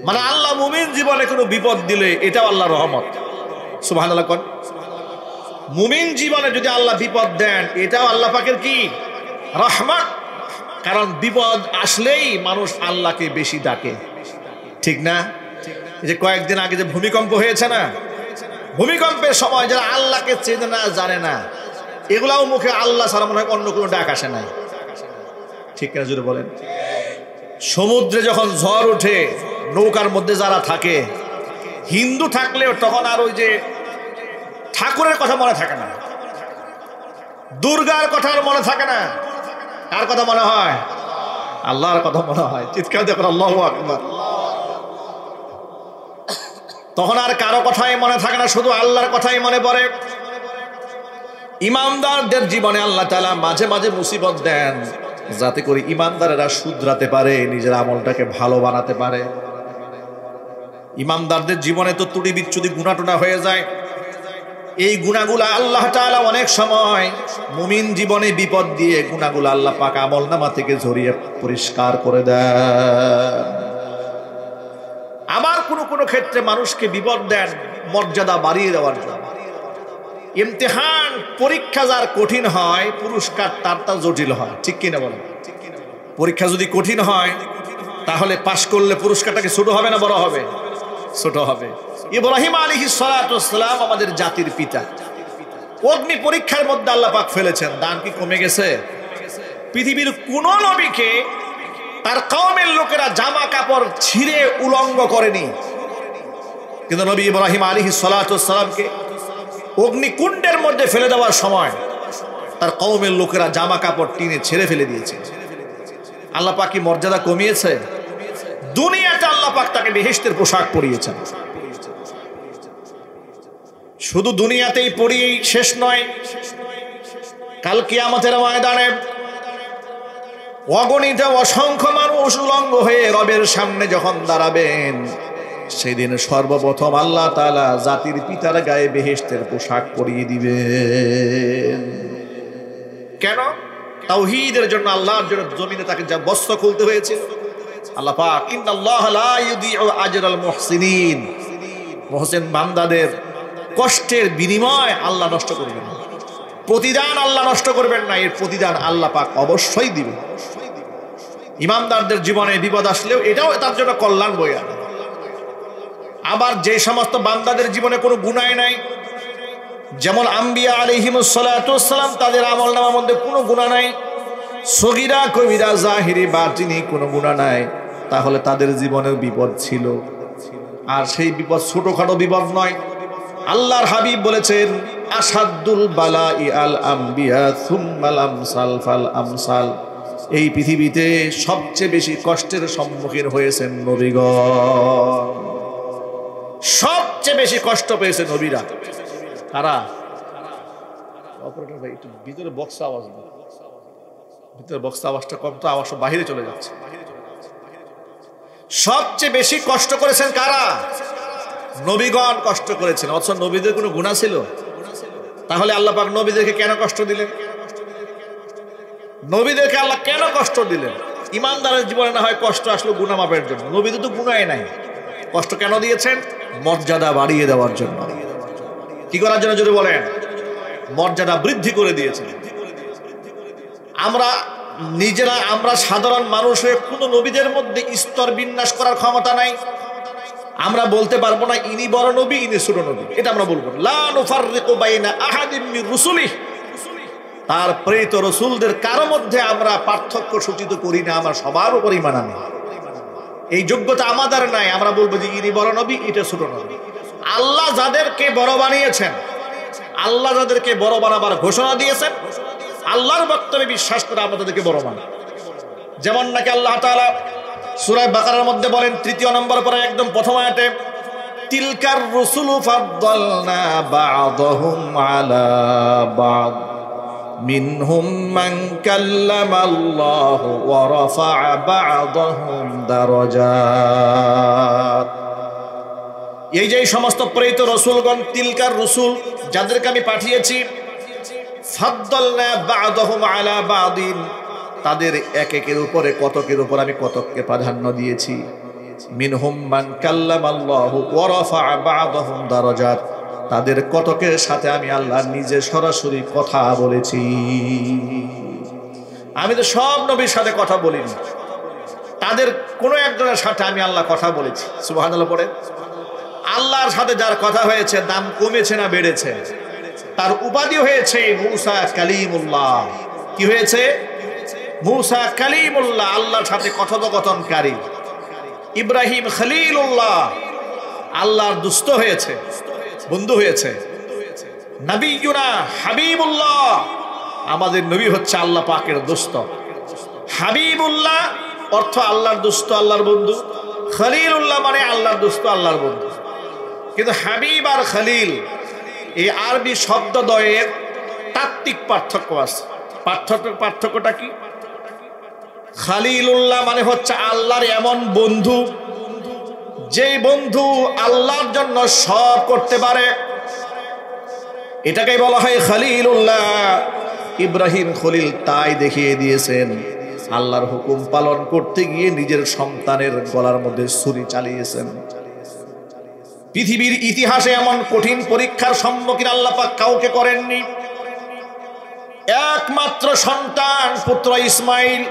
মানে আল্লাহ মুমিন জীবনে কোনো বিপদ দিলে এটাও আল্লাহর রহমত। সুবহানাল্লাহ কোন। মুমিন জীবনে যদি আল্লাহ বিপদ দেন এটাও আল্লাহ পাকের কি রহমত। কারণ বিপদ আসলেই মানুষ আল্লাহকে বেশি ডাকে, ঠিক না? এই যে কয়েকদিন আগে যে ভূমিকম্প হয়েছে না, ভূমিকম্পের সময় যারা আল্লাহকে চেনে না, জানে না, এগুলাও মুখে আল্লাহ ছাড়া মনে হয় অন্য কোনো ডাক আসে নাই, ঠিক না? জুড়ে বলেন। সমুদ্রে যখন ঝড় ওঠে, নৌকার মধ্যে যারা থাকে, হিন্দু থাকলেও তখন আর ওই যে ঠাকুরের কথা মনে থাকে না, দুর্গার কথা আর মনে থাকে না। কার কথা মনে হয়? আল্লাহর কথা মনে হয়। চিৎকার দেখুন আল্লাহু আকবার। তখন আর কারো কথাই মনে থাকে না, শুধু আল্লাহর কথাই মনে পড়ে। ইমানদারদের জীবনে আল্লাহ তাআলা মাঝে মাঝে মুসিবত দেন যাতে করে ইমানদারেরা শুধরাতে পারে, নিজের আমলটাকে ভালো বানাতে পারে। ইমানদারদের জীবনে তো ত্রুটি বিচ্ছুতি গুনাহ হয়ে যায়। এই গুনাহগুলো আল্লাহ তাআলা অনেক সময় মুমিন জীবনে বিপদ দিয়ে গুনাহগুলো আল্লাহ পাক আমলনামা থেকে ঝরিয়ে পরিষ্কার করে দেন। আবার কোনো ক্ষেত্রে মানুষকে বিপদ দেন মর্যাদা বাড়িয়ে দেওয়ার জন্য। ইমতিহান, পরীক্ষা যার কঠিন হয় পুরস্কার তার জটিল হয়, ঠিক কিনা বলেন? পরীক্ষা যদি কঠিন হয় তাহলে পাশ করলে পুরস্কারটাকে ছোট হবে না বড় হবে? ছোট হবে। ইব্রাহিম আলাইহিস সালাতু ওয়াস সালাম আমাদের জাতির পিতা, অগ্নি পরীক্ষার মধ্যে আল্লাহ পাক ফেলেছেন। দান কি কমে গেছে? পৃথিবীর কোন নবীকে তার কওমের লোকেরা জামা কাপড় ছিঁড়ে উলঙ্গ করেনি, কিন্তু নবী ইব্রাহিম আলাইহিস সালাতু ওয়াস সালামকে অগ্নিকুণ্ডের মধ্যে ফেলে দেওয়ার সময় তার কওমের লোকেরা জামা কাপড় টিনে ছেড়ে ফেলে দিয়েছে। আল্লাহ পাক কি মর্যাদা কমিয়েছে? দুনিয়াতে আল্লাহ পাক তাকে বেহেশতের পোশাক পরিয়েছেন। শুধু দুনিয়াতেই পরিয়েই শেষ নয়, কাল কিয়ামতের ময়দানে অগণিত অসংখ্য মানুষ উলঙ্গ হয়ে রবের সামনে যখন দাঁড়াবেন, সেদিন সর্বপ্রথম আল্লাহ তাআলা জাতির পিতার গায়ে বেহেশতের পোশাক পরিয়ে দিবেন। কেন? তাওহীদের জন্য, আল্লাহর জন্য জমিনে তাকে যা বস্ত্র খুলতে হয়েছে, আল্লাহ পাক ইন্নাল্লাহা লা ইউদিউ আজরাল মুহসিনিন, মুহসিন বান্দাদের কষ্টের বিনিময় আল্লাহ নষ্ট করবেন না, প্রতিদান আল্লাহ নষ্ট করবেন না, এর প্রতিদান আল্লাহ পাক অবশ্যই দিবেন। ইমানদারদের জীবনে বিপদ আসলেও এটাও তার জন্য কল্যাণ বয়ে আনে। আবার যে সমস্ত বান্দাদের জীবনে কোনো গুনাহ নাই, যেমন আম্বিয়া আলাইহিমুস সালাতু ওয়াসসালাম, তাদের আমলনামার মধ্যে কোনো গুনাহ নাই, সগীরা কবিরা জাহিরি বাতিনি কোনো গুনাহ নাই, তাহলে তাদের জীবনেও বিপদ ছিল। আর সেই বিপদ ছোটখাটো বিপদ নয়। আল্লাহর হাবিব বলেছেন, আসাদুল বালাই আল আম্বিয়া সুম্মাল আমসাল ফাল আমসাল, এই পৃথিবীতে সবচেয়ে বেশি কষ্টের সম্মুখীন হয়েছেন নবীগণ, সবচেয়ে বেশি কষ্ট পেয়েছে নবীরা। কারা? অপারেটর ভাই একটু ভিতরে বক্স আওয়াজ দাও, ভিতরে বক্স আওয়াজটা কম তো, আওয়াজ বাহিরে চলে যাচ্ছে। সবচেয়ে বেশি কষ্ট করেছেন কারা? নবীগণ কষ্ট করেছেন। অথচ নবীদের কোনো গুনাহ ছিল? তাহলে আল্লাহ পাক নবীদেরকে কেন কষ্ট দিলেন? নবীদেরকে আল্লাহ কেন কষ্ট দিলেন? ইমানদারের জীবনে না হয় কষ্ট আসলো গুনাহ মাপের জন্য, নবীদের তো গুনাহই নাই। কষ্ট কেন দিয়েছেন? মর্যাদা বাড়িয়ে দেওয়ার জন্য। কি করার জন্য যদি বলেন? মর্যাদা বৃদ্ধি করে দিয়েছেন। আমরা নিজেরা, আমরা সাধারণ মানুষ হয়ে কোনো নবীদের মধ্যে স্তর বিন্যাস করার ক্ষমতা নাই। আমরা বলতে পারবো না ইনি বড় নবী, ইনি ছোট নবী, এটা আমরা বলবো না। লা নুফাররিকু বাইনা আহাদিম মির রুসুলিহি, তার প্রেরিত রসুলদের কারো মধ্যে আমরা পার্থক্য সূচিত করি না, আমরা সবার উপর ঈমান আনি। এই যোগ্যতা আমাদের নাই আমরা বলবো যে ইনি বড় নবী, এটা ছোট নবী। আল্লাহ যাদেরকে বড় বানিয়েছেন, আল্লাহ যাদেরকে বড় বানাবার ঘোষণা দিয়েছেন, আল্লাহর বক্তব্যে বিশ্বাস করে আমরা তাদেরকে বড় মানি। যেমন নাকি আল্লাহ তাআলা সূরা বাকারার মধ্যে বলেন ৩য় নম্বর পরে একদম প্রথম আয়াতে, তিলকার রুসুলু ফাদ্দালনা বা'দাহুম আলা বা'দ মিনহুম মান কাল্লামাল্লাহু ওয়া রাফা'a বা'দাহুম দারাজাত। এই যে সমস্ত প্রেরিত রাসূলগণ, তিলকার রাসূল, যাদেরকে আমি পাঠিয়েছি, ফাদ্দালনা বা'দাহুম আলা বা'দিন, তাদের এক একের উপরে কতকের উপর আমি কতককে প্রাধান্য দিয়েছি। মিনহুম মান কাল্লামাল্লাহু ওয়া রাফা'a বা'দাহুম দারাজাত, তাদের কতকের সাথে আমি আল্লাহ নিজে সরাসরি কথা বলেছি। আমি তো সব নবীর সাথে কথা বলিনি, তাদের কোনো একজনের সাথে আমি আল্লাহ কথা বলেছি। সুবহানাল্লাহ পড়ে। আল্লাহর সাথে যার কথা হয়েছে, দাম কমেছে না বেড়েছে? তার উপাধি হয়েছে মুসা কালিমুল্লাহ। কি হয়েছে? মুসা কালিমুল্লাহ, আল্লাহর সাথে কথোপকথনকারী। ইব্রাহিম খলিলুল্লাহ, আল্লাহর দুস্ত হয়েছে, বন্ধু হয়েছে। নবিয়ুনা হাবিবুল্লাহ, আমাদের নবী হচ্ছে আল্লাহ পাকের দোস্ত। হাবিবুল্লাহ অর্থ আল্লাহর দোস্ত, আল্লাহর বন্ধু। খলিলুল্লাহ মানে আল্লাহর দোস্ত, আল্লাহর বন্ধু। কিন্তু হাবিব আর খলিল এই আরবি শব্দদ্বয়ের তাত্ত্বিক পার্থক্য আছে। পার্থক্যটা কি? খলিলুল্লাহ মানে হচ্ছে আল্লাহর এমন বন্ধু, যেই বন্ধু আল্লাহর জন্য সব করতে পারে, এটাকেই বলা হয় খলিলুল্লাহ। ইব্রাহিম খলিল তাই দেখিয়ে দিয়েছেন, আল্লাহর হুকুম পালন করতে গিয়ে নিজের সন্তানের গলার মধ্যে ছুরি চালিয়েছেন। পৃথিবীর ইতিহাসে এমন কঠিন পরীক্ষার সম্মুখীন আল্লাহ পাক কাউকে করেননি। একমাত্র সন্তান পুত্র ইসমাইল,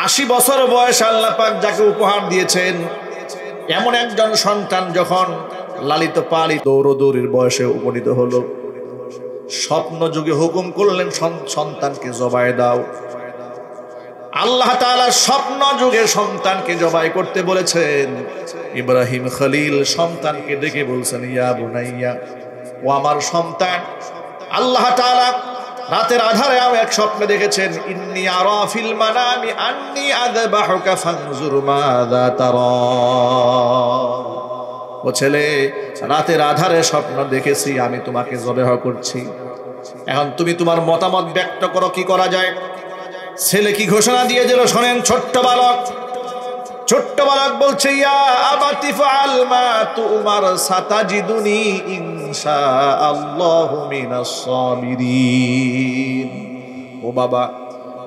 ৮০ বছর বয়স আল্লাহ পাক যাকে উপহার দিয়েছেন, এমন একজন সন্তান যখন লালিত পালিত দৌড়দৌড়ির বয়সে উপনীত হলো, স্বপ্ন যুগে হুকুম করলেন সন্তানকে জবাই দাও। আল্লাহ তাআলা স্বপ্ন যুগে সন্তানকে জবাই করতে বলেছেন। ইব্রাহিম খলিল সন্তানকে ডেকে বলছেন, ইয়া বুনাইয়া, ও আমার সন্তান। আল্লাহ তাআলা রাতের আধারে এক স্বপ্নে দেখেছেন, ইন্নী আরা ফিল মানামি আন্নী আযবাহুকা ফানজুর মাযা তারা। ও ছেলে, রাতের আধারে স্বপ্ন দেখেছি আমি তোমাকে জবাই করছি, এখন তুমি তোমার মতামত ব্যক্ত করো, কি করা যায়? ছেলে কি ঘোষণা দিয়ে দিল শোনেন। ছোট্ট বালক বলছে, ইয়া আবাতি ফাআল মা তুমার সাতাজিদুনি ইনশাআল্লাহু মিনাস সাবিরিন। ও বাবা,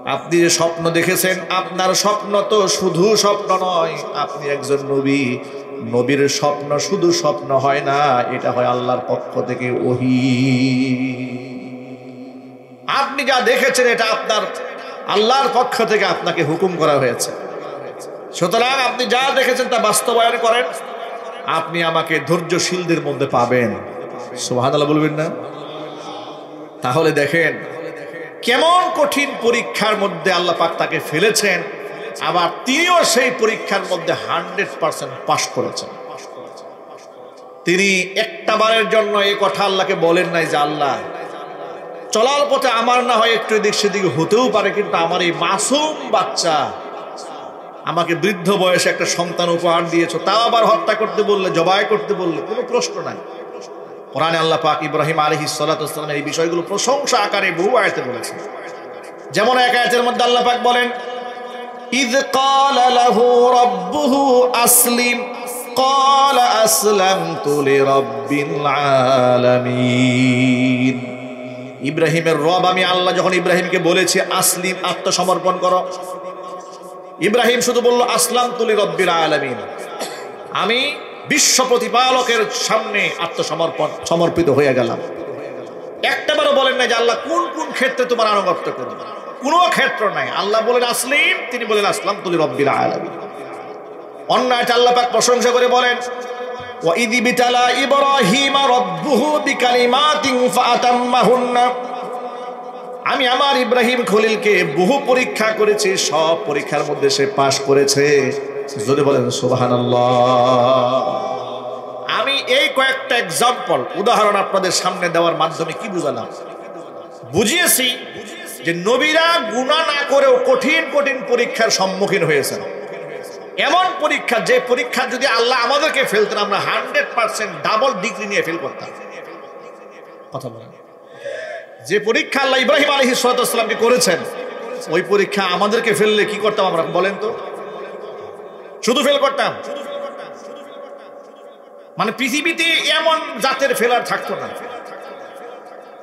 আপনি যে স্বপ্ন দেখেছেন, আপনার স্বপ্ন তো শুধু স্বপ্ন নয়, আপনি একজন নবী। নবীর স্বপ্ন শুধু স্বপ্ন হয় না, এটা হয় আল্লাহর পক্ষ থেকে ওহী। আপনি যা দেখেছেন এটা আপনার আল্লাহর পক্ষ থেকে আপনাকে হুকুম করা হয়েছে। সুতরাং আপনি যা দেখেছেন তা বাস্তবায়ন করেন, আপনি আমাকে ধৈর্যশীলদের মধ্যে পাবেন। সুবহানাল্লাহ বলবেন না? তাহলে দেখেন কেমন কঠিন পরীক্ষার মধ্যে আল্লাহ পাক তাকে ফেলেছেন, আবার তিনিও সেই পরীক্ষার মধ্যে 100% পাশ করেছেন। তিনি একটা বারের জন্য এই কথা আল্লাহকে বলেন নাই যে আল্লাহ চলার পথে আমার না হয় একটু এদিক সেদিক হতেও পারে, কিন্তু আমার এই মাসুম বাচ্চা, আমাকে বৃদ্ধ বয়সে একটা সন্তান উপহার দিয়েছো, তাও আবার হত্যা করতে বললে, জবাই করতে বললে, কোনো প্রশ্ন নাই। কোরআনে আল্লাহ পাক ইব্রাহিম আলাইহিস সালাতু ওয়াস সালামের এই বিষয়গুলো প্রশংসা আকারে বহু আয়াতে বলেছেন। যেমন এক আয়াতের মধ্যে আল্লাহ পাক বলেন, ইয ক্বালা লাহু রাব্বুহু আসলিম ক্বালা আসলামতু লিরাব্বিল আলামিন। ইব্রাহিমের রব আমি আল্লাহ যখন ইব্রাহিমকে বলেছি আসলিম, আত্মসমর্পণ করো, ইব্রাহিম শুধু বলল আসলামতু লিরাব্বিল আলামিন, আমি বিশ্ব প্রতিপালকের সামনে সমর্পিত হয়ে গেলাম। একটাবারও বলেন না যে আল্লাহ কোন কোন ক্ষেত্রে তোমার আনুগত্য করব, কোনো ক্ষেত্র নাই। আল্লাহ বলেন আসলিম, তিনি বলেন আসলামতু লিরাব্বিল আলামিন। অন্য আয়াতে আল্লাহ পাক প্রশংসা করে বলেন, ওয়া ইয বিতালা ইব্রাহিমা রাব্বুহু বিকালিমাতিন ফাআতাম্মাহুন্না, আমি আমার ইব্রাহিম খলিলকে বহু পরীক্ষা করেছি, সব পরীক্ষার মধ্যে সে পাশ করেছে। যদি বলেন সুবহানাল্লাহ। আমি এই কয়েকটা এক্সাম্পল, উদাহরণ আপনাদের সামনে দেওয়ার মাধ্যমে কি বুঝালাম? বুঝিয়েছি যে নবীরা গুনাহ না করেও কঠিন কঠিন পরীক্ষার সম্মুখীন হয়েছেন। এমন পরীক্ষা, যে পরীক্ষা যদি আল্লাহ আমাদেরকে ফেলতেন আমরা 100% ডাবল ডিগ্রি নিয়ে ফেল করতাম। কথা বলেন, যে পরীক্ষা আল্লাহ ইব্রাহিম আলাইহিস সালাতু ওয়াস সালামকে করেছেন, ওই পরীক্ষা আমাদেরকে ফেললে কি করতাম আমরা? বলেন তো, শুধু ফেল করতাম। মানে পৃথিবীতে এমন জাতের ফেলার থাকতো না,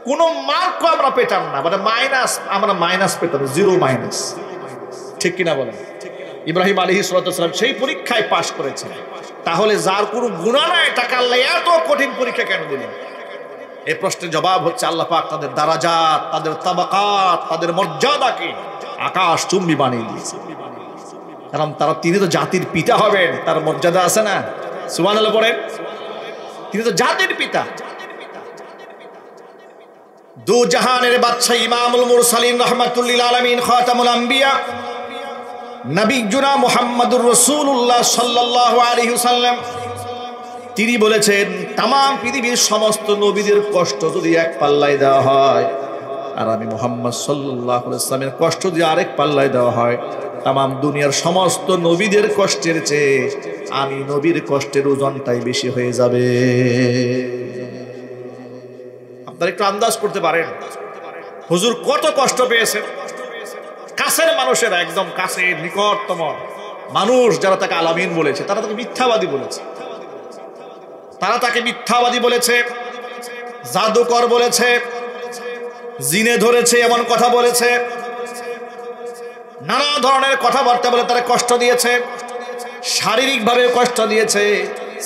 কোনো মার্কও আমরা পেতাম না, মানে মাইনাস, আমরা মাইনাস পেতাম, 0 মাইনাস। ঠিক কিনা বলেন? ইব্রাহিম আলাইহিস সালাতু ওয়াস সালাম সেই পরীক্ষায় পাশ করেছেন। তাহলে যার কোনো গুনাহ নাই তাকে আল্লাহ এত কঠিন পরীক্ষা কেন দিলেন? এই প্রশ্নের জবাব হচ্ছে আল্লাহ পাক তাদের দারাজাত, তাদের তাবাকাত, তাদের মর্যাদাকে আকাশ চুম্বি বানিয়ে দিয়েছে। কারণ তিনি তো জাতির পিতা হবেন, তার মর্যাদা আছে না? সুবহানাল্লাহ পড়েন। তিনি তো জাতির পিতা, দু জাহানের বাদশা, ইমামুল মুরসালিন রাহমাতুল্লিল আলামিন, খাতামুল আম্বিয়া, নবীজুনা মুহাম্মদুর রাসূলুল্লাহ সাল্লাল্লাহু আলাইহি ওয়াসাল্লাম, তিনি বলেছেন তাম পৃথিবীর সমস্ত নবীদের কষ্ট যদি এক পাল্লায় দেওয়া হয়, আর আমি মুহাম্মদ সাল্লাল্লাহু আলাইহি ওয়াসাল্লামের কষ্ট যদি আরেক পাল্লায় দেওয়া হয়, তাম দুনিয়ার সমস্ত নবীদের কষ্টের চেয়ে আমি নবীর কষ্টের ওজনটাই বেশি হয়ে যাবে। আপনারা একটু আন্দাজ করতে পারেন হুজুর কত কষ্ট পেয়েছেন। কাছের মানুষেরা, একদম কাছে নিকটতম মানুষ যারা তাকে আলামিন বলেছে, তারা তাকে মিথ্যাবাদী বলেছে, তারা তাকে মিথ্যাবাদী বলেছে, জাদুকর বলেছে, জিনে ধরেছে, এমন কথা বলেছে, নানা ধরনের কথাবার্তা বলে তারা কষ্ট দিয়েছে, শারীরিকভাবে কষ্ট দিয়েছে,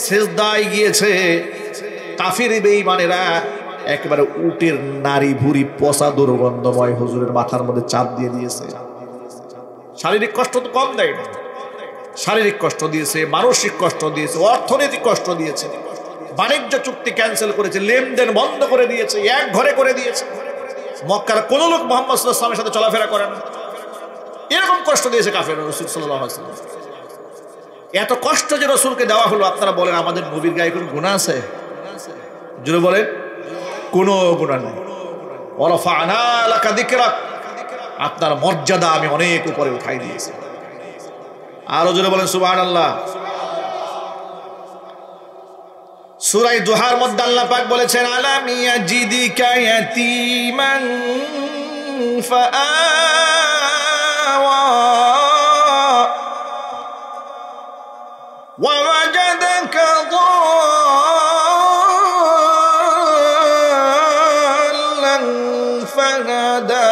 সিজদায় গিয়েছে। কাফির বেঈমানেরা একেবারে উটের নারী ভুরি পচা দুর্গন্ধময় হুজুরের মাথার মধ্যে চাপ দিয়ে দিয়েছে। শারীরিক কষ্ট তো কম দেয় না, শারীরিক কষ্ট দিয়েছে, মানসিক কষ্ট দিয়েছে, অর্থনৈতিক কষ্ট দিয়েছে, বাণিজ্য চুক্তি ক্যান্সেল করেছে, লেনদেন বন্ধ করে দিয়েছে, এক ঘরে করে দিয়েছে। মক্কার কোন লোক মুহাম্মদ সাল্লাল্লাহু আলাইহি ওয়াসাল্লামের সাথে চলাফেরা করে না, এরকম কষ্ট দিয়েছে কাফের রাসূল সাল্লাল্লাহু আলাইহি ওয়াসাল্লাম। এত কষ্ট যে রাসূলকে দেওয়া হলো, আপনারা বলেন আমাদের নবীর গায়ে কোনো গুনাহ আছে? জোরে বলেন, কোনো গুনাহ নেই। ওয়ারাফা'না লাকা যিকরাক, আপনার মর্যাদা আমি অনেক উপরে উঠাই দিয়েছি। আরো জোরে বলেন সুবহানাল্লাহ। সূরা দুহার মধ্যে আল্লাহ পাক বলেছেন, আলাম ইয়াজিদিকা ইয়াতীমান ফাআওয়া ওয়া ওয়াজাদাকা ضالًا ফাহাদা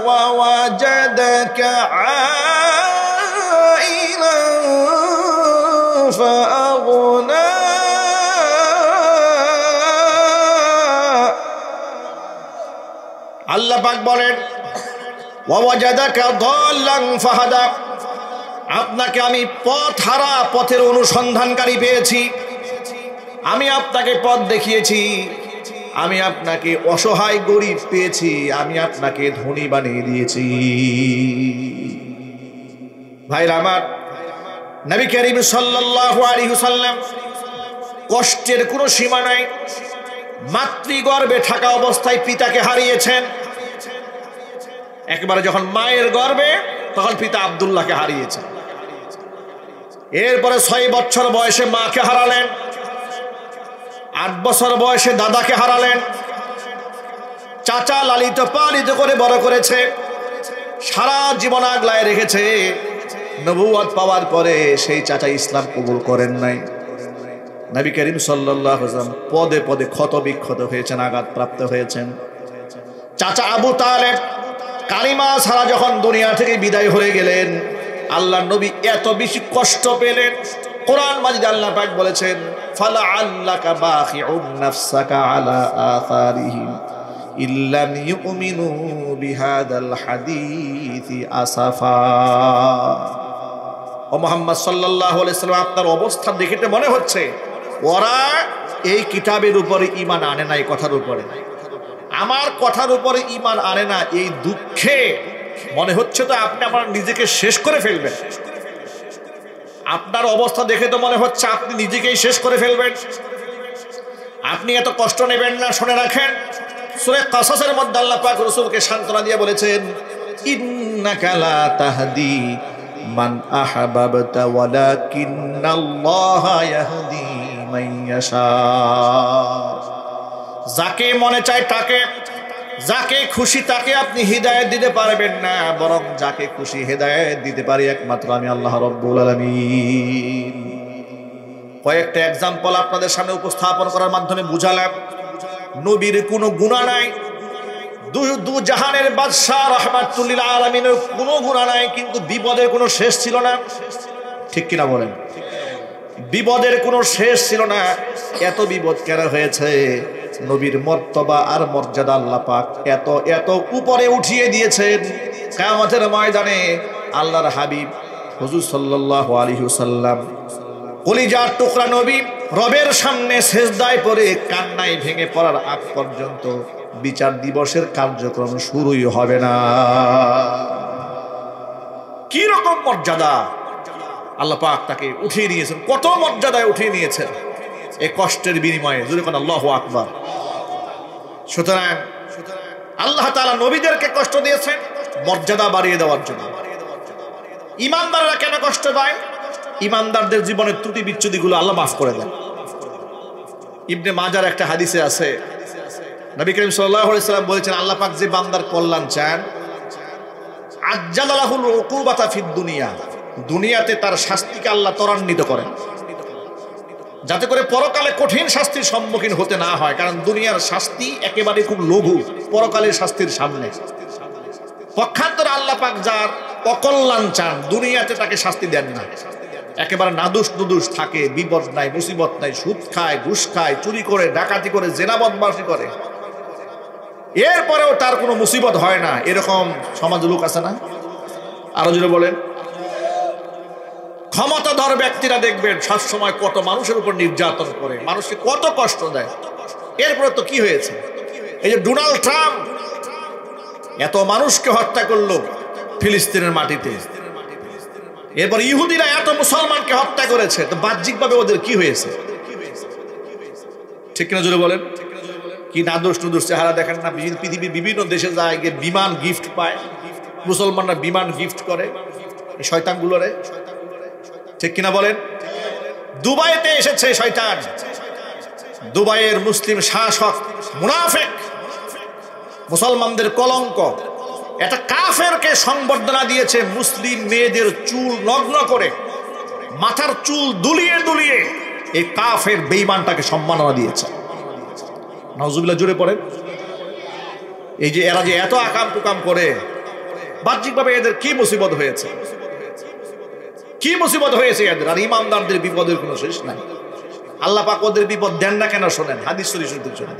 ওয়া ওয়াজাদাকা ওয়াজাদাকা আইলান ফাআগনা। আল্লাহ পাক বলেন ওয়াজাদাকা দাল্লান ফাহাদা, আপনাকে আমি পথহারা, পথের অনুসন্ধানকারী পেয়েছি, আমি আপনাকে পথ দেখিয়েছি, আমি আপনাকে অসহায় গরিব পেয়েছি, আমি আপনাকে ধনী বানিয়ে দিয়েছি। ভাইরা আমার, নবী করিম সাল্লাল্লাহু আলাইহি ওয়াসাল্লাম কষ্টের কোনো সীমা নাই। মাতৃগর্ভে থাকা অবস্থায় পিতাকে হারিয়েছেন। একবারে যখন মায়ের গর্ভে, তখন পিতা আব্দুল্লাহকে হারিয়েছেন। এরপরে 6 বছর বয়সে মাকে হারালেন, 8 বছর বয়সে দাদাকে হারালেন। চাচা লালিত পালিত করে বড় করেছে, সারা জীবন আগলায় রেখেছে। নবুয়ত পাওয়ার পরে সেই চাচা ইসলাম কবুল করেন নাই। নবী করিম সাল্লাল্লাহু আলাইহি ওয়াসাল্লাম পদে পদে ক্ষত বিক্ষত হয়েছেন, আঘাতপ্রাপ্ত হয়েছেন। চাচা আবু তালেব কালিমা ছাড়া যখন দুনিয়া থেকে বিদায় হয়ে গেলেন, আল্লাহর নবী এত বেশি কষ্ট পেলেন। কোরআন মাজিদে আল্লাহ পাক বলেছেন ফালা আল্লাকা বাখিউন নাফসাকা আলা আথারিহিম ইল্লাম ইউমিনু বিহাদাল হাদিসি আসাফা। ও মুহাম্মদ সাল্লাল্লাহু আলাইহি ওয়াসাল্লাম, আপনার অবস্থা দেখিতে মনে হচ্ছে ওরা এই কিতাবের উপরে ঈমান আনে না, এই কথার উপরে, আমার কথার উপরে ঈমান আনে না। এই দুঃখে মনে হচ্ছে তো আপনি আমার নিজেকে শেষ করে ফেলবেন। আপনার অবস্থা দেখে তো মনে হচ্ছে আপনি নিজেকেই শেষ করে ফেলবেন। আপনি এত কষ্ট নেবেন না। শুনে রাখেন, সূরা কাসাসের মধ্যে আল্লাহ পাক রাসূলকে সান্ত্বনা দিয়ে বলেছেন ইন্নাকা লা তাহদি মান আহবাবতা ওয়ালাকিন্নাল্লাহা ইয়াহদি মান ইয়াশা। যাকে মনে চায় তাকে, যাকে খুশি তাকে আপনি হিদায়াত দিতে পারবেন না, বরং যাকে খুশি হিদায়াত দিতে পারি একমাত্র আমি আল্লাহ রাব্বুল আলামিন। কয়েকটা এক্সাম্পল আপনাদের সামনে উপস্থাপন করার মাধ্যমে বুঝালাম নবীর কোনো গুনাহ নাই। দু জাহানের বাদশাহ রাহমাতুল লিল আলামিনের কোনো গুনাহ নাই, কিন্তু বিপদের কোনো শেষ ছিল না। ঠিক কিনা বলেন? বিপদের কোনো শেষ ছিল না। এত বিপদ কেন হয়েছে? নবীর মর্তবা আর মর্যাদা আল্লাহ পাক এত এত উপরে উঠিয়ে দিয়েছেন। কিয়ামতের ময়দানে আল্লাহর হাবিব হুজুর সাল্লাল্লাহু আলাইহি ওয়াসাল্লাম কলিজার টুকরা নবী রবের সামনে সিজদায় পড়ে কান্নায় ভেঙে পড়ার আগ পর্যন্ত বিচার দিবসের কার্যক্রম শুরুই হবে না। কি রকম মর্যাদা আল্লাহ পাক তাকে উঠিয়ে নিয়েছেন, কত মর্যাদায় উঠিয়ে নিয়েছেন এই কষ্টের বিনিময়ে। জোরে কোন আল্লাহু আকবার। সুতরাং আল্লাহ তাআলা নবীদেরকে কষ্ট দিয়েছেন মর্যাদা বাড়িয়ে দেওয়ার জন্য। ঈমানদাররা কেন কষ্ট পায়? ঈমানদারদের জীবনের ত্রুটি বিচ্যুতিগুলো আল্লাহ মাফ করে দেন। ইবনে মাজার একটা হাদিসে আছে, নবী করিম সাল্লাল্লাহু আলাইহি ওয়াসাল্লাম বলেছেন আল্লাহ পাক যে বান্দার কল্যাণ চান, আজ্জালা লাহুল উকুবাতা ফিদ দুনিয়া, দুনিয়াতে তার শাস্তিকে আল্লাহ ত্বরান্বিত করেন, যাতে করে পরকালে কঠিন শাস্তির সম্মুখীন হতে না হয়। কারণ দুনিয়ার শাস্তি একেবারে খুব লঘু পরকালের শাস্তির সামনে। পক্ষান্তরে আল্লাহ পাক যার অকল্যাণ চান, দুনিয়াতে তাকে শাস্তি দেন না, একেবারে নাদুস নুদুস থাকে, বিপদ নাই, মুসিবত নাই, সুদ খায়, ঘুষ খায়, চুরি করে, ডাকাতি করে, জেনা বদমাশি করে, এরপরেও তার কোনো মুসিবত হয় না। এরকম সমাজ লোক আছে না? আরো জোরে বলেন। ক্ষমতাধর ব্যক্তিরা দেখবেন সবসময় কত মানুষের উপর নির্যাতন করে, মানুষকে কত কষ্ট দেয়। এরপরে তো কি হয়েছে? এই যে ডোনাল্ড ট্রাম্প এত মানুষকে হত্যা করলো ফিলিস্তিনের মাটিতে, এরপর ইহুদিরা এত মুসলমানকে হত্যা করেছে, তো বাহ্যিকভাবে ওদের কি হয়েছে? ঠিক কিনা জোরে বলেন। কি নাদোষ নুদোষ চেহারা দেখেন না? পৃথিবীর বিভিন্ন দেশে যায় গিয়ে বিমান গিফট পায়, মুসলমানরা বিমান গিফট করে এই শয়তানগুলোরে। ঠিক কিনা বলেন। দুবাইতে এসেছে শয়তান, দুবাইয়ের মুসলিম শাসক মুনাফিক, মুসলমানদের কলঙ্ক, একটা কাফেরকে সংবর্ধনা দিয়েছে মুসলিম মেয়েদের চুল নগ্ন করে, মাথার চুল দুলিয়ে দুলিয়ে এই কাফের বেঈমানটাকে সম্মাননা দিয়েছে। নাউজুবিল্লাহ, জোরে পড়েন। এই যে এরা যে এত আকাম টুকাম করে, বাহ্যিকভাবে এদের কি মুসিবত হয়েছে, কি মুসিবত হয়েছে এদের। আর ইমানদারদের বিপদের কোনো শেষ নাই। আল্লাহ পাক ওদের বিপদ দেন না কেন শোনেন, হাদিস শরীফ শুনতে শুনেন।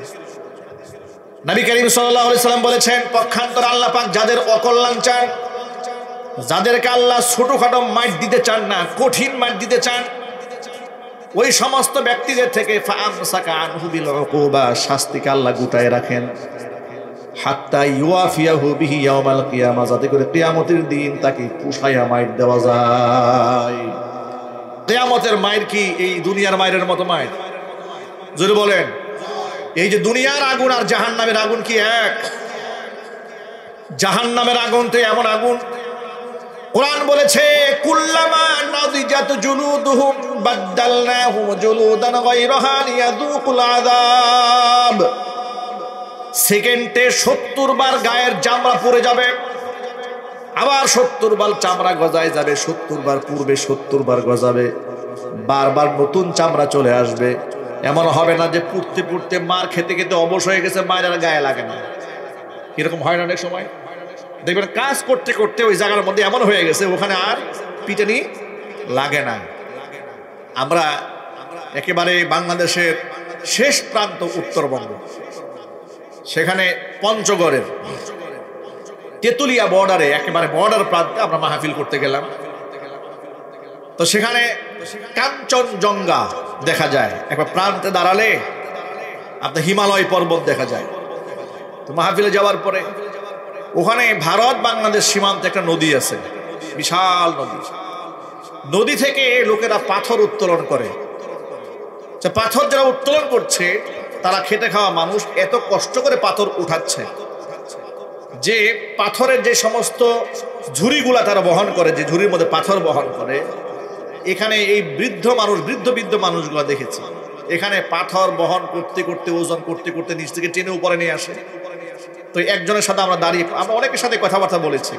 নবী করিম সাল্লাল্লাহু আলাইহি সাল্লাম বলেছেন, পক্ষান্তরে আল্লাহ পাক যাদের অকল্যাণ চান, যাদেরকে আল্লাহ ছোটখাটো মাইট দিতে চান না, কঠিন মাইট দিতে চান, ওই সমস্ত ব্যক্তিদের থেকে ফাআমসাকা আনহু বিল উকুবা, শাস্তিকে আল্লাহ গুটায় রাখেন, হাত্তা ইউআফিয়াহু বিহি ইয়াউমাল কিয়ামা, যাতে করে কিয়ামতের দিন তাকে পুষায়া মাইট দেওয়া যায়। কিয়ামতের মাইর কি এই দুনিয়ার মাইরের মতো মাইর? জোরে বলেন। এই যে দুনিয়ার আগুন আর জাহান্নামের আগুন কি এক? জাহান্নামের আগুন তো এমন আগুন, কোরআন বলেছে কুল্লামা নাদিজাত জুলুদুহুম বাদদালনাহুম জুলুদান গায়রাহা লিয়াযুকুল আযাব। সেকেন্ডে 70 বার গায়ের চামড়া পড়ে যাবে, আবার 70 বার চামড়া গজায় যাবে, 70 বার পূর্বে 70 বার গজাবে, বারবার নতুন চামড়া চলে আসবে। এমন হবে না যে পুড়তে পুড়তে মার খেতে খেতে অবশ হয়ে গেছে, মায়ের আর গায়ে লাগে না। এরকম হয় না অনেক সময়, দেখবেন কাজ করতে করতে ওই জায়গার মধ্যে এমন হয়ে গেছে ওখানে আর পিটানি লাগে না। আমরা একেবারে বাংলাদেশের শেষ প্রান্ত উত্তরবঙ্গ, সেখানে পঞ্চগড়ের তেতুলিয়া বর্ডারে, একেবারে বর্ডার প্রান্তে আমরা মাহফিল করতে গেলাম। তো সেখানে কাঞ্চনজঙ্ঘা দেখা যায়, একবার প্রান্তে দাঁড়ালে আপনার হিমালয় পর্বত দেখা যায়। তো মাহফিলে যাওয়ার পরে ওখানে ভারত বাংলাদেশ সীমান্তে একটা নদী আছে, বিশাল নদী। নদী থেকে লোকেরা পাথর উত্তোলন করে। পাথর যারা উত্তোলন করছে তারা খেটে খাওয়া মানুষ, এত কষ্ট করে পাথর উঠাচ্ছে যে পাথরের যে সমস্ত ঝুড়িগুলা তারা বহন করে, যে ঝুড়ির মধ্যে পাথর বহন করে, এখানে এই বৃদ্ধ মানুষগুলো দেখেছি, এখানে পাথর বহন করতে করতে, ওজন করতে করতে নিচ থেকে টেনে উপরে নিয়ে আসে। তো একজনের সাথে আমরা দাঁড়িয়ে, আমরা অনেকের সাথে কথাবার্তা বলেছি।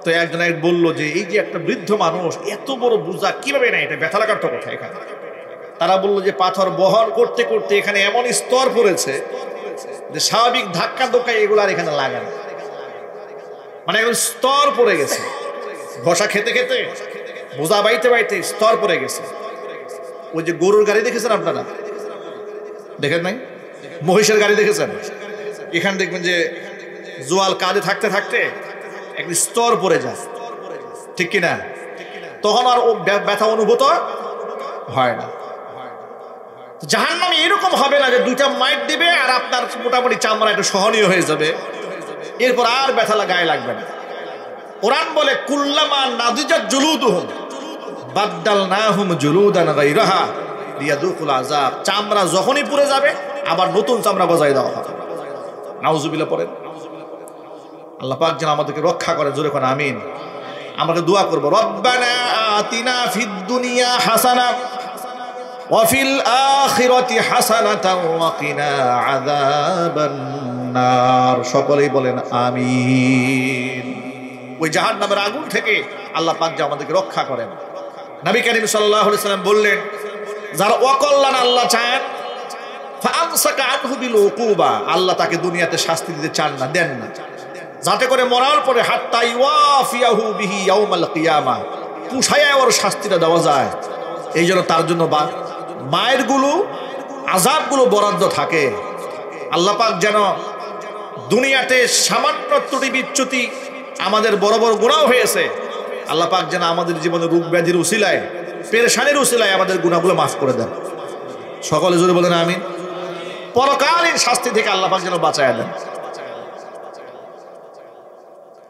তো একজন বললো যে এই যে একটা বৃদ্ধ মানুষ এত বড় বোঝা কিভাবে নেয়, এটা ব্যথা লাগার তো কোথায় এখানে। তারা বললো যে পাথর বহন করতে করতে এখানে এমন স্তর পড়েছে যে স্বাভাবিক ধাক্কা ধোক্কা এগুলো আর এখানে লাগে না, মানে এখন স্তর পড়ে গেছে। ঘষা খেতে খেতে, বোঝা বাইতে বাইতে স্তর পড়ে গেছে। ওই যে গরুর গাড়ি দেখেছেন আপনারা, দেখেন নাই? মহিষের গাড়ি দেখেছেন? এখানে দেখবেন যে জোয়াল কাঁধে থাকতে থাকতে একটি স্তর পড়ে যায়, ঠিক কিনা? তখন আর ও ব্যথা অনুভূত হয় না। জাহান্নামে এরকম হবে না যে দুইটা মাইট দিবে আর আপনার মোটামুটি চামড়া একটু সহনীয় হয়ে যাবে, এরপর আর ব্যথা গায়ে লাগবে না। কোরআন বলে কুল্লামা নাদিজাত জুলুদুহুম বাদদালনাহুম জুলুদান গায়রাহা লিয়াযুকুল আযাব। চামড়া যখনই পুড়ে যাবে আবার নতুন চামড়া গজায় দেওয়া হবে। নাউজুবিল্লাহ পড়েন। আল্লাহ পাক যেন আমাদেরকে রক্ষা করে, জোরে করে আমিন। আমরা দোয়া করব, রব্বানা আতিনা ফিদ দুনিয়া হাসানা ওয়া ফিল আখিরাতি হাসানাতাও ওয়া কিনা আযাবান নার। সকলেই বলেন আমিন। ওই জাহান্নামের আগুন থেকে আল্লাহ পাক যেন আমাদেরকে রক্ষা করেন। নবী করিম সাল্লাল্লাহু আলাইহি সাল্লাম বললেন, যারা অকল্যাণ আল্লাহ চান, ফাআমসাকা আনহু বিল উকুবা, আল্লাহ তাকে দুনিয়াতে শাস্তি দিতে চান না, দেন না, যাতে করে মরার পরে হাত্তা ইউআফিয়াহু বিহি ইয়াউমাল কিয়ামা, পুষায়া ওর শাস্তিটা দেওয়া যায়। এই জন্য তার জন্য মায়ের গুলো, আযাবগুলো বরাদ্দ থাকে। আল্লাহ পাক যেন দুনিয়াতে সামান্য ত্রুটি বিচ্যুতি, আমাদের বড় বড় গুনাহ হয়েছে, আল্লাহ পাক যেন আমাদের জীবনে রোগ ব্যাধির উসিলায়, পেরেশানির উসিলায় আমাদের গুনাহগুলো মাফ করে দেন। সকলে জোরে বলেন আমিন। পরকালীন শাস্তি থেকে আল্লাহ পাক যেন বাঁচায় দেন।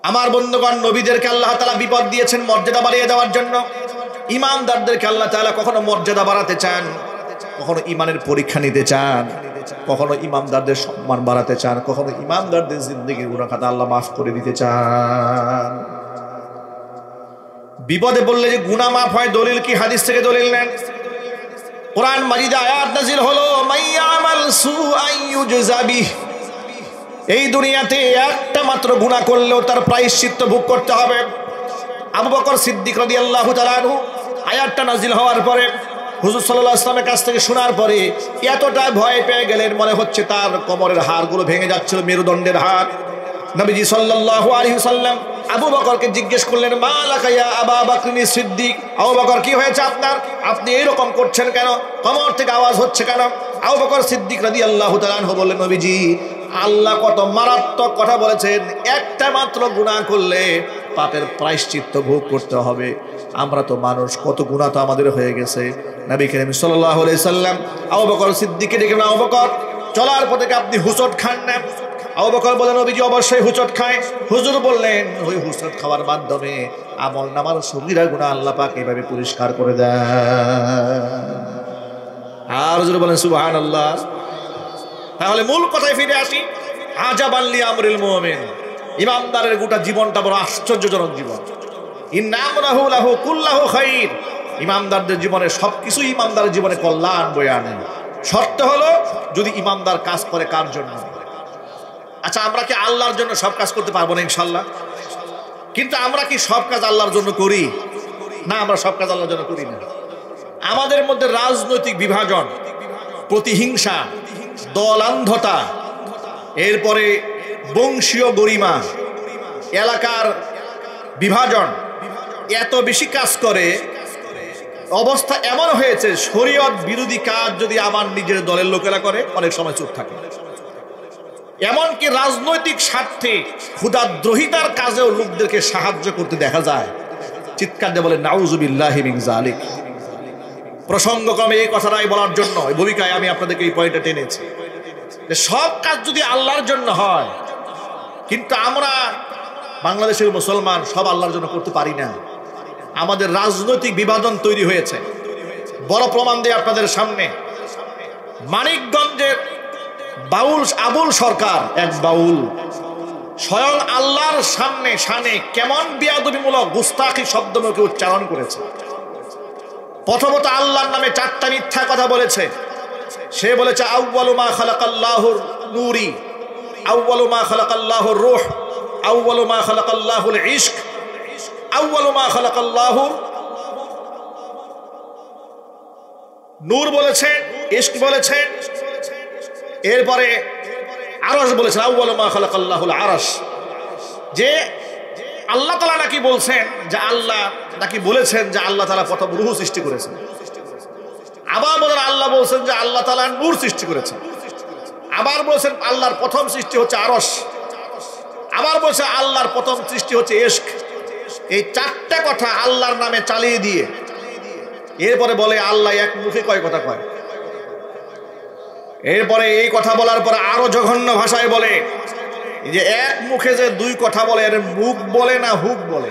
আমার বন্ধুগণ, নবীদেরকে আল্লাহ তাআলা বিপদ দিয়েছেন মর্যাদা বাড়িয়ে দেওয়ার জন্য। ইমানদারদেরকে আল্লাহ তাআলা কখনো মর্যাদা বাড়াতে চান, কখনো ইমানের পরীক্ষা নিতে চান, কখনো ইমানদারদের সম্মান বাড়াতে চান, কখনো ইমানদারদের জিন্দেগির গুনাহ খাতা আল্লাহ মাফ করে দিতে চান। বিপদে বললে যে গুনাহ মাফ হয়, দলিল কি? হাদিস থেকে দলিল নেন। কোরআন মাজিদে আয়াত নাজিল হলো, মাইয়ামাল সুআন ইউজযা বিহ। এই দুনিয়াতে একটা মাত্র গুনাহ করলেও তার প্রায়শ্চিত্ত ভোগ করতে হবে। আবু বকর সিদ্দিক রাদিয়াল্লাহু তাআলা আনহু আয়াতটা নাজিল হওয়ার পরে হুজুর সাল্লাল্লাহু আলাইহি ওয়াসাল্লামের কাছ থেকে শোনার পরে এতটা ভয় পেয়ে গেলেন, মনে হচ্ছে তার কোমরের হাড়গুলো ভেঙে যাচ্ছিল, মেরুদণ্ডের হাড়। নবীজি সাল্লাল্লাহু আলাইহি ওয়াসাল্লাম আবু বকরকে জিজ্ঞেস করলেন, মা লাকা ইয়া আবা বকর সিদ্দিক, আবু বকর কি হয়েছে আপনার, আপনি এইরকম করছেন কেন, কমর থেকে আওয়াজ হচ্ছে কেন? আবু বকর সিদ্দিক রাদিয়াল্লাহু তাআলা আনহু বললেন, নবীজি আল্লাহ কত মারাত্মক কথা বলেছেন, একটা মাত্র গুনাহ করলে পাপের প্রায়শ্চিত্ত ভোগ করতে হবে। আমরা তো মানুষ, কত গুনাহ তো আমাদের হয়ে গেছে। নবী করিম সাল্লাল্লাহু আলাইহি সাল্লাম আবু বকর সিদ্দিককে ডেকে, আবু বকর চলার পথে আপনি হুচট খান না? আবু বকর বলেন, নবীজি অবশ্যই হুচট খায়। হুজুর বললেন, ওই হুচট খাওয়ার মাধ্যমে আমল নামার সগীরা গুনাহ আল্লাহ পাক এইভাবে পরিষ্কার করে দেয়। আর হুজুর বলেন সুবহানাল্লাহ। তাহলে মূল কথায় ফিরে আসি, আজাবান লি আমরিল মুমিন, ইমানদারের গোটা জীবনটা বড় আশ্চর্যজনক জীবন। ইন্না আমরাহু লাহু কুল্লাহু খাইর, ইমানদারদের জীবনে সবকিছু ইমানদারের জীবনে কল্যাণ বয়ে আনে। শর্ত হলো যদি ইমানদার কাজ করে কার জন্য? আচ্ছা, আমরা কি আল্লাহর জন্য সব কাজ করতে পারবো না? ইনশাল্লাহ। কিন্তু আমরা কি সব কাজ আল্লাহর জন্য করি? না, আমরা সব কাজ আল্লাহর জন্য করি না। আমাদের মধ্যে রাজনৈতিক বিভাজন, প্রতিহিংসা, দলান্ধতা, এরপরে বংশীয় গরিমা, এলাকার বিভাজন এত বেশি কাজ করে, অবস্থা এমন হয়েছে শরীয়ত বিরোধী কাজ যদি আমার নিজের দলের লোকেরা করে অনেক সময় চুপ থাকে। এমনকি রাজনৈতিক স্বার্থে ক্ষুধাদ্রোহিতার কাজেও লোকদেরকে সাহায্য করতে দেখা যায়। চিৎকার দিয়ে বলে নাউজুবিল্লাহি মিন যালিক। প্রসঙ্গক্রমে এই কথাটাই বলার জন্য এই ভূমিকায় আমি আপনাদেরকে এই পয়েন্টটা টেনেছি যে সব কাজ যদি আল্লাহর জন্য হয়, কিন্তু আমরা বাংলাদেশের মুসলমান সব আল্লাহর জন্য করতে পারি না। আমাদের রাজনৈতিক বিভাজন তৈরি হয়েছে। বড় প্রমাণ দিয়ে আপনাদের সামনে, মানিকগঞ্জের বাউল আবুল সরকার, এক বাউল, স্বয়ং আল্লাহর সামনে শানে কেমন বিয়াদবিমূলক গুস্তাখি শব্দকে উচ্চারণ করেছে। প্রথমত আল্লাহর নামে 4টা মিথ্যা কথা বলেছে। সে বলেছে আউয়ালু মা খালাকাল্লাহুর নূরি, আউয়ালু মা খালাকাল্লাহুর রূহ, আউয়ালু মা খালাকাল্লাহুল ইশক, আউয়ালু মা খালাকাল্লাহু নূর বলেছেন, ইশক বলেছেন, এরপরে আরশ বলেছেন, আউয়ালু মা খালাকাল্লাহুল আরশ। যে আল্লাহ তাআলা নাকি বলছেন যে আল্লাহ নাকি বলেছেন যে আল্লাহ তাআলা প্রথম রূহ সৃষ্টি করেছেন। আবার বলেন আল্লাহ বলছেন যে আল্লাহ তাআলা নূর সৃষ্টি করেছেন। আবার বলছেন আল্লাহর প্রথম সৃষ্টি হচ্ছে আরশ। আবার বলছে আল্লাহর প্রথম সৃষ্টি হচ্ছে ইশক। এই 4টা কথা আল্লাহর নামে চালিয়ে দিয়ে এরপরে বলে আল্লাহ এক মুখে কয় কথা কয়। এরপরে এই কথা বলার পরে আরো জঘন্য ভাষায় বলে যে এক মুখে যে 2 কথা বলে, এর মুখ বলে না হুক বলে।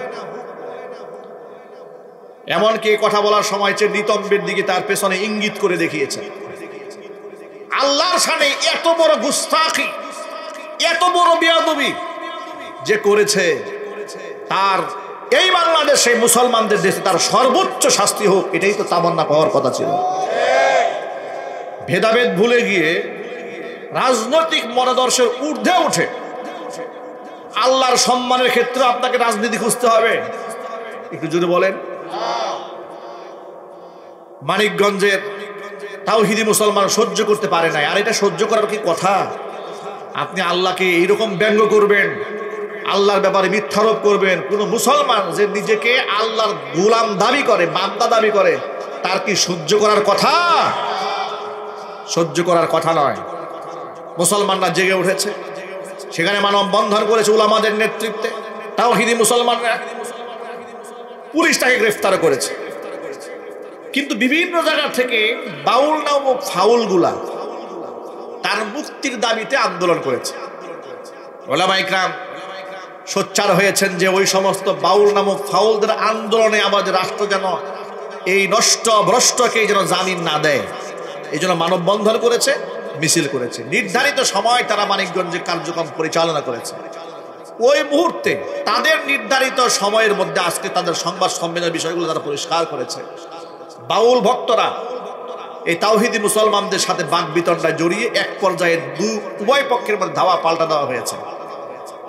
এমনকি এই কথা বলার সময় যে নিতম্বের দিকে তার পেছনে ইঙ্গিত করে দেখিয়েছে। আল্লাহর সামনে এত বড় গুস্তাখি, এত বড় বেয়াদবি যে করেছে, তার এই বাংলাদেশে মুসলমানদের দেশে তার সর্বোচ্চ শাস্তি হোক, এটাই তো তামান্না পাওয়ার কথা ছিল। ভেদাভেদ ভুলে গিয়ে রাজনৈতিক মতাদর্শের ঊর্ধ্বে উঠে আল্লাহর সম্মানের ক্ষেত্রে আপনাকে রাজনীতি খুঁজতে হবে। একটু যদি বলেন, মানিকগঞ্জের তাওহীদি মুসলমান সহ্য করতে পারে নাই। আর এটা সহ্য করার কি কথা? আপনি আল্লাহকে এইরকম ব্যঙ্গ করবেন, আল্লাহর ব্যাপারে মিথ্যারোপ করবেন। কোন মুসলমান যে নিজেকে আল্লাহর গোলাম দাবি করে, বান্দা দাবি করে, তার কি সহ্য করার কথা? সহ্য করার কথা নয়। মুসলমানরা জেগে উঠেছে, সেখানে মানববন্ধন করেছে উলামাদের নেতৃত্বে। তাওহীদি মুসলমানরা, পুলিশ তাকে গ্রেফতার করেছে। কিন্তু বিভিন্ন জায়গা থেকে বাউল নামক ফাউলগুলা তার মুক্তির দাবিতে আন্দোলন করেছে। ওলামায়ে কেরাম সোচ্চার হয়েছেন যে ওই সমস্ত বাউল নামক ফাউলদের আন্দোলনে আমাদের রাষ্ট্র যেন এই নষ্ট ভ্রষ্টকে যেন জামিন না দেয়, এই জন্য মানববন্ধন করেছে, মিছিল করেছে। নির্ধারিত সময় তারা মানিকগঞ্জে কার্যক্রম পরিচালনা করেছে। ওই মুহূর্তে তাদের নির্ধারিত সময়ের মধ্যে আজকে তাদের সংবাদ সম্মেলনের বিষয়গুলো তারা পরিষ্কার করেছে। বাউল ভক্তরা এই তাওহীদি মুসলমানদের সাথে বাকবিতণ্ডায় জড়িয়ে এক পর্যায়ে উভয় পক্ষের মধ্যে ধাওয়া পাল্টা দেওয়া হয়েছে।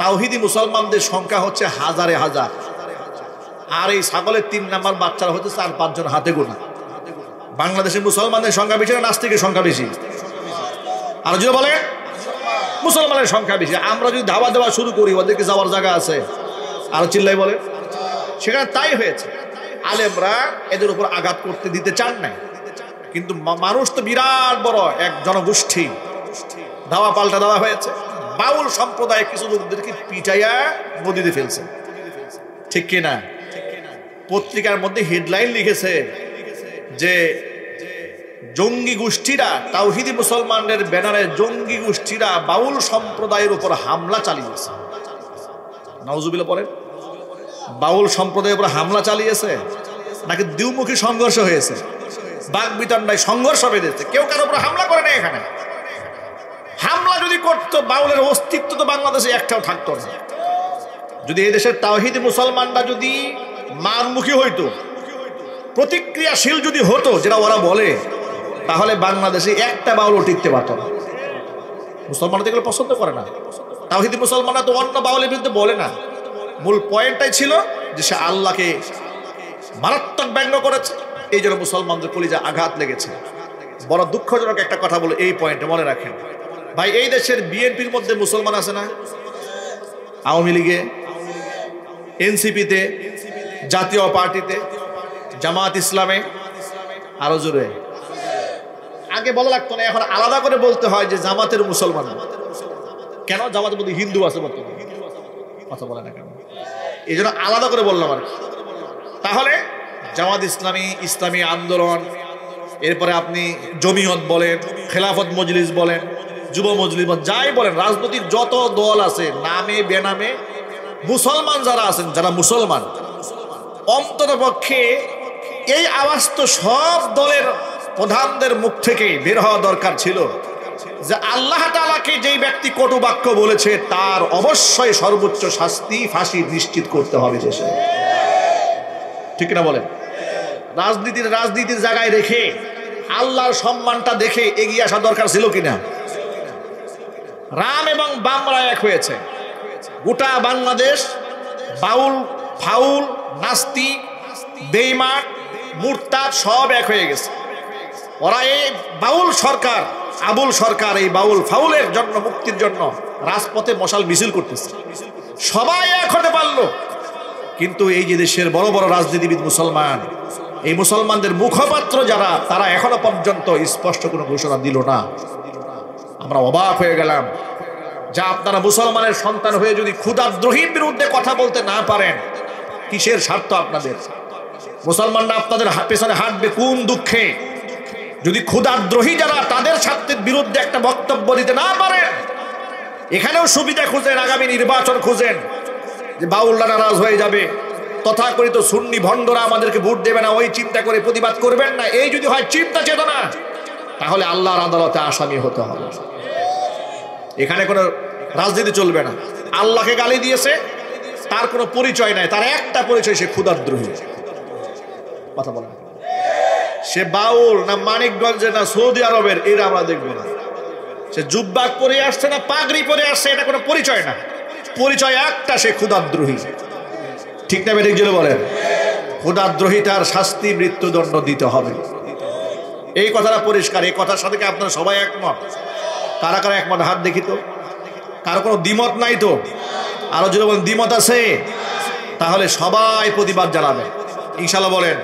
তাওহীদি মুসলমানদের সংখ্যা হচ্ছে হাজারে হাজার, আর এই ছাগলের 3 নাম্বার বাচ্চারা হচ্ছে 4-5 জন হাতে গোনা। বাংলাদেশের মুসলমানদের সংখ্যা বেশি না নাস্তিকের সংখ্যা বেশি? আর যদি বলে মুসলমানের সংখ্যা বেশি। আমরা যদি ধাওয়া দেওয়া শুরু করি, ওদেরকে যাওয়ার জায়গা আছে, আরো চিল্লাই বলে। সেখানে তাই হয়েছে, আলেমরা এদের উপর আঘাত করতে দিতে চান নাই, কিন্তু মানুষ তো বিরাট বড় এক জনগোষ্ঠী, ধাওয়া পাল্টা দেওয়া হয়েছে। বাউল সম্প্রদায় কিছু লোকদেরকে পিটাইয়া নদীতে ফেলছে, ঠিক কিনা? পত্রিকার মধ্যে হেডলাইন লিখেছে যে জঙ্গি গোষ্ঠীরা, তাওহীদি মুসলমানদের ব্যানারে জঙ্গি গোষ্ঠীরা বাউল সম্প্রদায়ের উপর হামলা চালিয়েছে। নাউজুবিল্লাহ পড়েন। বাউল সম্প্রদায়ের উপর হামলা চালিয়েছে নাকি দ্বিমুখী সংঘর্ষ হয়েছে? বাগবিতণ্ডায় সংঘর্ষ বেঁধেছে, কেউ কারোর উপর হামলা করে না। এখানে হামলা যদি করতো, বাউলের অস্তিত্ব তো বাংলাদেশে একটাও থাকতো না। যদি এই দেশের তাওহীদি মুসলমানরা যদি মারমুখী হইতো, প্রতিক্রিয়াশীল যদি হতো, যেটা ওরা বলে, তাহলে বাংলাদেশে একটা বাউলও টিকতে পারত না। মুসলমানরা এগুলো পছন্দ করে না। তাওহীদি মুসলমানরা তো অন্য বাউলের বিরুদ্ধে বলে না। মূল পয়েন্টটাই ছিল যে সে আল্লাহকে মারাত্মক ব্যঙ্গ করেছে, এই জন্য মুসলমানদের কলিজা আঘাত লেগেছে। বড় দুঃখজনক একটা কথা বলে এই পয়েন্টে মনে রাখেন ভাই, এই দেশের বিএনপির মধ্যে মুসলমান আছে না? আওয়ামী লীগে, এনসিপিতে, জাতীয় পার্টিতে, জামাত ইসলামে, আরো জোরে। আগে বলা লাগতো না, এখন আলাদা করে বলতে হয় যে জামাতের মুসলমান। কেন? জামাতের মধ্যে হিন্দু আছে বর্তমানে, কথা বলে না কেন? এই জন্য আলাদা করে বললাম আর কি। তাহলে জামাত ইসলামী, ইসলামী আন্দোলন, এরপরে আপনি জমিয়ত বলেন, খেলাফত মজলিস বলেন, যুব মজলিস যাই বলেন, রাজনৈতিক যত দল আছে নামে বেনামে মুসলমান যারা আছেন, যারা মুসলমান, অন্তত পক্ষে এই আওয়াজ তো সব দলের প্রধানদের মুখ থেকে বের হওয়া দরকার ছিল যে আল্লাহ তাআলাকে যেই ব্যক্তি কটু বাক্য বলেছে তার অবশ্যই সর্বোচ্চ শাস্তি, ফাঁসি নিশ্চিত করতে হবে দেশে, ঠিক না বলেন? রাজনীতির জায়গায় রেখে আল্লাহর সম্মানটা দেখে এগিয়ে আসা দরকার ছিল কিনা? রাম এবং বামরা এক হয়েছে, গোটা বাংলাদেশ বাউল, ফাউল, নাস্তিক, বেঈমান, মুরতাদ সব এক হয়ে গেছে। ওরা এই বাউল সরকার, আবুল সরকার এই বাউল ফাউলের জন্য, মুক্তির জন্য রাজপথে মশাল মিছিল করতেছে। সবাই এক হতে পারলো, কিন্তু এই যে দেশের বড় বড় রাজনীতিবিদ মুসলমান, এই মুসলমানদের মুখপাত্র যারা, তারা এখনো পর্যন্ত স্পষ্ট কোনো ঘোষণা দিল না। আমরা অবাক হয়ে গেলাম, যা আপনারা মুসলমানের সন্তান হয়ে যদি ক্ষুধাদ্রোহীর বিরুদ্ধে কথা বলতে না পারেন, কিসের স্বার্থ আপনাদের? মুসলমানরা আপনাদের পেছনে হাঁটবে কোন দুঃখে? যদি ক্ষুধাদ্রোহী যারা, তাদের স্বার্থের বিরুদ্ধে একটা বক্তব্য দিতে না পারেন, এখানেও সুবিধা খুঁজেন, আগামী নির্বাচন খুঁজেন যে বাউলরা নারাজ হয়ে যাবে, তথাকথিত সুন্নি ভণ্ডরা আমাদেরকে ভোট দেবে না, ওই চিন্তা করে প্রতিবাদ করবেন না। এই যদি হয় চিন্তা চেতনা, তাহলে আল্লাহর আদালতে আসামি হতে হবে। এখানে কোনো রাজনীতি চলবে না। আল্লাহকে গালি দিয়েছে, তার কোনো পরিচয় নাই, তার একটা পরিচয়, সে ক্ষুধাদ্রোহী। কথা বলেন, সে বাউল না মানিকগঞ্জের না সৌদি আরবের, এরা আমরা দেখবো না। সে জুব্বা পরে আসছে না পাগড়ি পরে আসছে, এটা কোনো পরিচয় না। পরিচয় একটা, সে ক্ষুধাদ্রোহী, ঠিক না? বেঠিক জেলে বলেন, ক্ষুধাদ্রোহিতার শাস্তি মৃত্যুদণ্ড দিতে হবে। এই কথাটা পরিষ্কার। এই কথার সাথে কি আপনারা সবাই একমত? কারা কারা একমত? হাত দেখি তো। কারো কোনো দ্বিমত নাই তো? আরো যদি বলেন দ্বিমত আছে, তাহলে সবাই প্রতিবাদ জানাবে ইনশাল্লাহ। বলেন,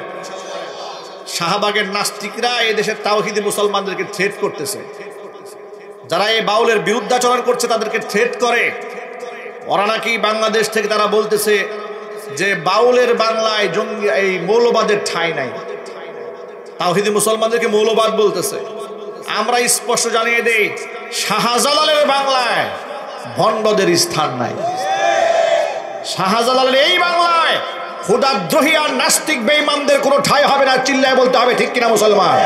শাহবাগের নাস্তিকরা এই দেশের তাওহীদি মুসলমানদেরকে থ্রেট করতেছে। যারা এই বাউলের বিরুদ্ধাচরণ করছে তাদেরকে থ্রেট করে। ওরা নাকি বাংলাদেশ থেকে তারা বলতেছে যে বাউলের বাংলায় জঙ্গি, এই মৌলবাদের ঠাঁই নাই। তাওহীদি মুসলমানদেরকে মৌলবাদ বলতেছে। আমরা স্পষ্ট জানিয়ে দেই, শাহজালালের বাংলায় ভণ্ডদের স্থান নাই। শাহজালালের এই বাংলায় ক্ষুধাদ্রোহী আর নাস্তিক বেঈমানদের কোনো ঠাঁই হবে না। চিল্লায় বলতে হবে, ঠিক কিনা মুসলমান?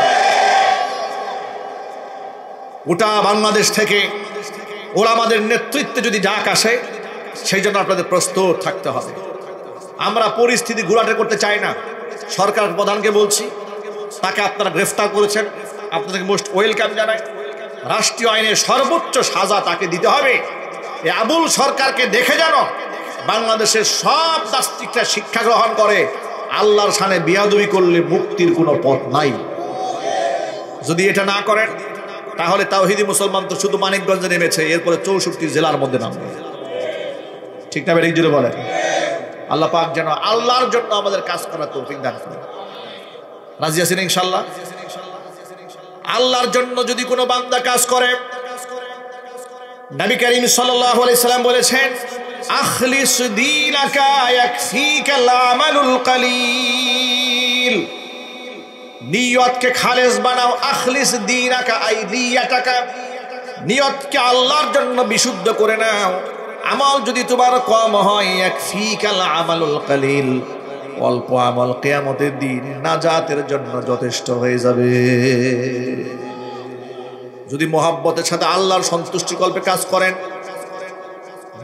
গোটা বাংলাদেশ থেকে ওলামাদের নেতৃত্বে যদি ডাক আসে, সেই জন্য আপনাদের প্রস্তুত থাকতে হবে। আমরা পরিস্থিতি ঘোলাটে করতে চাই না। সরকার প্রধানকে বলছি, তাকে আপনারা গ্রেফতার করেছেন, আপনাদেরকে মোস্ট ওয়েলকাম জানাই। রাষ্ট্রীয় আইনের সর্বোচ্চ সাজা তাকে দিতে হবে। এই আবুল সরকারকে দেখে জানো বাংলাদেশের সব নাস্তিকরা শিক্ষা গ্রহণ করে, আল্লাহর সামনে বিয়াদবি করলে মুক্তির কোনো পথ নাই। যদি এটা না করেন, তাহলে তাওহীদি মুসলমান তো শুধু মানিকগঞ্জে নেমেছে, এরপরে 64 জেলার মধ্যে নামবে। ঠিক না? বেরিয়ে জুড়ে বলেন। আল্লাহ পাক যেন আল্লাহর জন্য আমাদের কাজ করার তৌফিক দান করেন। রাজি আছেন ইনশাআল্লাহ? আল্লাহর জন্য যদি কোনো বান্দা কাজ করে, নবী করিম সাল্লাল্লাহু আলাইহি সাল্লাম বলেছেন, আখলিস দীনাকা ইয়াকফিকাল আমালুল কলিল। নিয়তকে খালেস বানাও। আখলিস দীনাকা আই নিয়াতাকা, নিয়তকে আল্লাহর জন্য বিশুদ্ধ করে নাও। আমল যদি তোমার কম হয়, ইয়াকফিকাল আমালুল কলিল, অল্প আমল কিয়ামতের দিন নাজাতের জন্য যথেষ্ট হয়ে যাবে। যদি মোহাব্বতের সাথে আল্লাহর সন্তুষ্টি কল্পে কাজ করেন,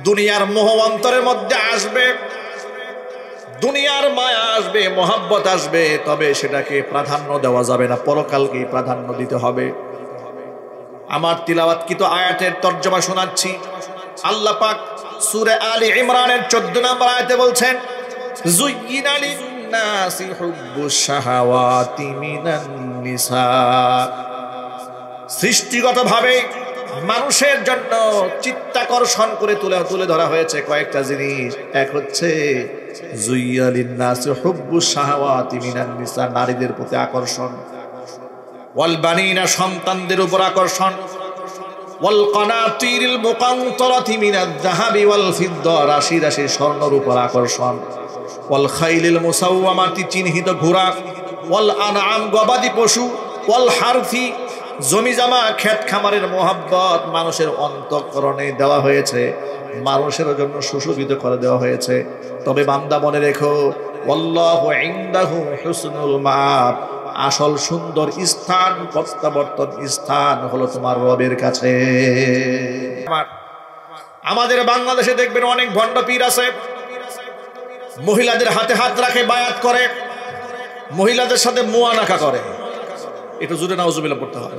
দুনিয়ার মোহ অন্তরের মধ্যে আসবে, দুনিয়ার মায়া আসবে, মোহাব্বত আসবে, তবে সেটাকে প্রাধান্য দেওয়া যাবে না, পরকালকেই প্রাধান্য দিতে হবে। আমার তিলাওয়াতকৃত আয়াতের তর্জমা শোনাচ্ছি। আল্লাহ পাক সূরা আলী ইমরানের 14 নম্বর আয়াতে বলছেন, যুয়্যিনা লিন-নাসি হুব্বুশ শাহাওয়াতি মিনান নিসা। সৃষ্টিগতভাবে মানুষের জন্য চিত্তাকর্ষণ করে তুলে ধরা হয়েছে কয়েকটা জিনিস। এক হচ্ছে যুয়্যিনা লিন-নাসি হুব্বুশ শাহাওয়াতি মিনান নিসা, নারীদের প্রতি আকর্ষণ, ওয়াল বানিনা, সন্তানদের উপর আকর্ষণ, ওয়াল কানাতিরিল মুকান্তরাতি মিনাজ যাহাবি ওয়াল ফিদ্দা, রাশি রাশি স্বর্ণের উপর আকর্ষণ, ওয়াল খাইলিল মুসাওয়ামাতি, চিহ্নিত ঘোড়া, ওয়াল আনআম, গবাদি পশু, ওয়াল হারফি, জমি জামা ক্ষেত খামারের মোহাব্বত মানুষের অন্তঃকরণে দেওয়া হয়েছে, মানুষের জন্য সুশোভিত করে দেওয়া হয়েছে। তবে বান্দা মনে রেখো, আল্লাহু ইনদাহু হুসনুল মাআব, আসল সুন্দর স্থান, প্রত্যাবর্তন স্থান হলো তোমার রবের কাছে। আমাদের বাংলাদেশে দেখবেন অনেক ভণ্ড পীর আছে, মহিলাদের হাতে হাত রাখে, বায়াত করে, মহিলাদের সাথে মুআনাকা করে। একটু জোরে নাউজুবিল্লাহ পড়তে হবে।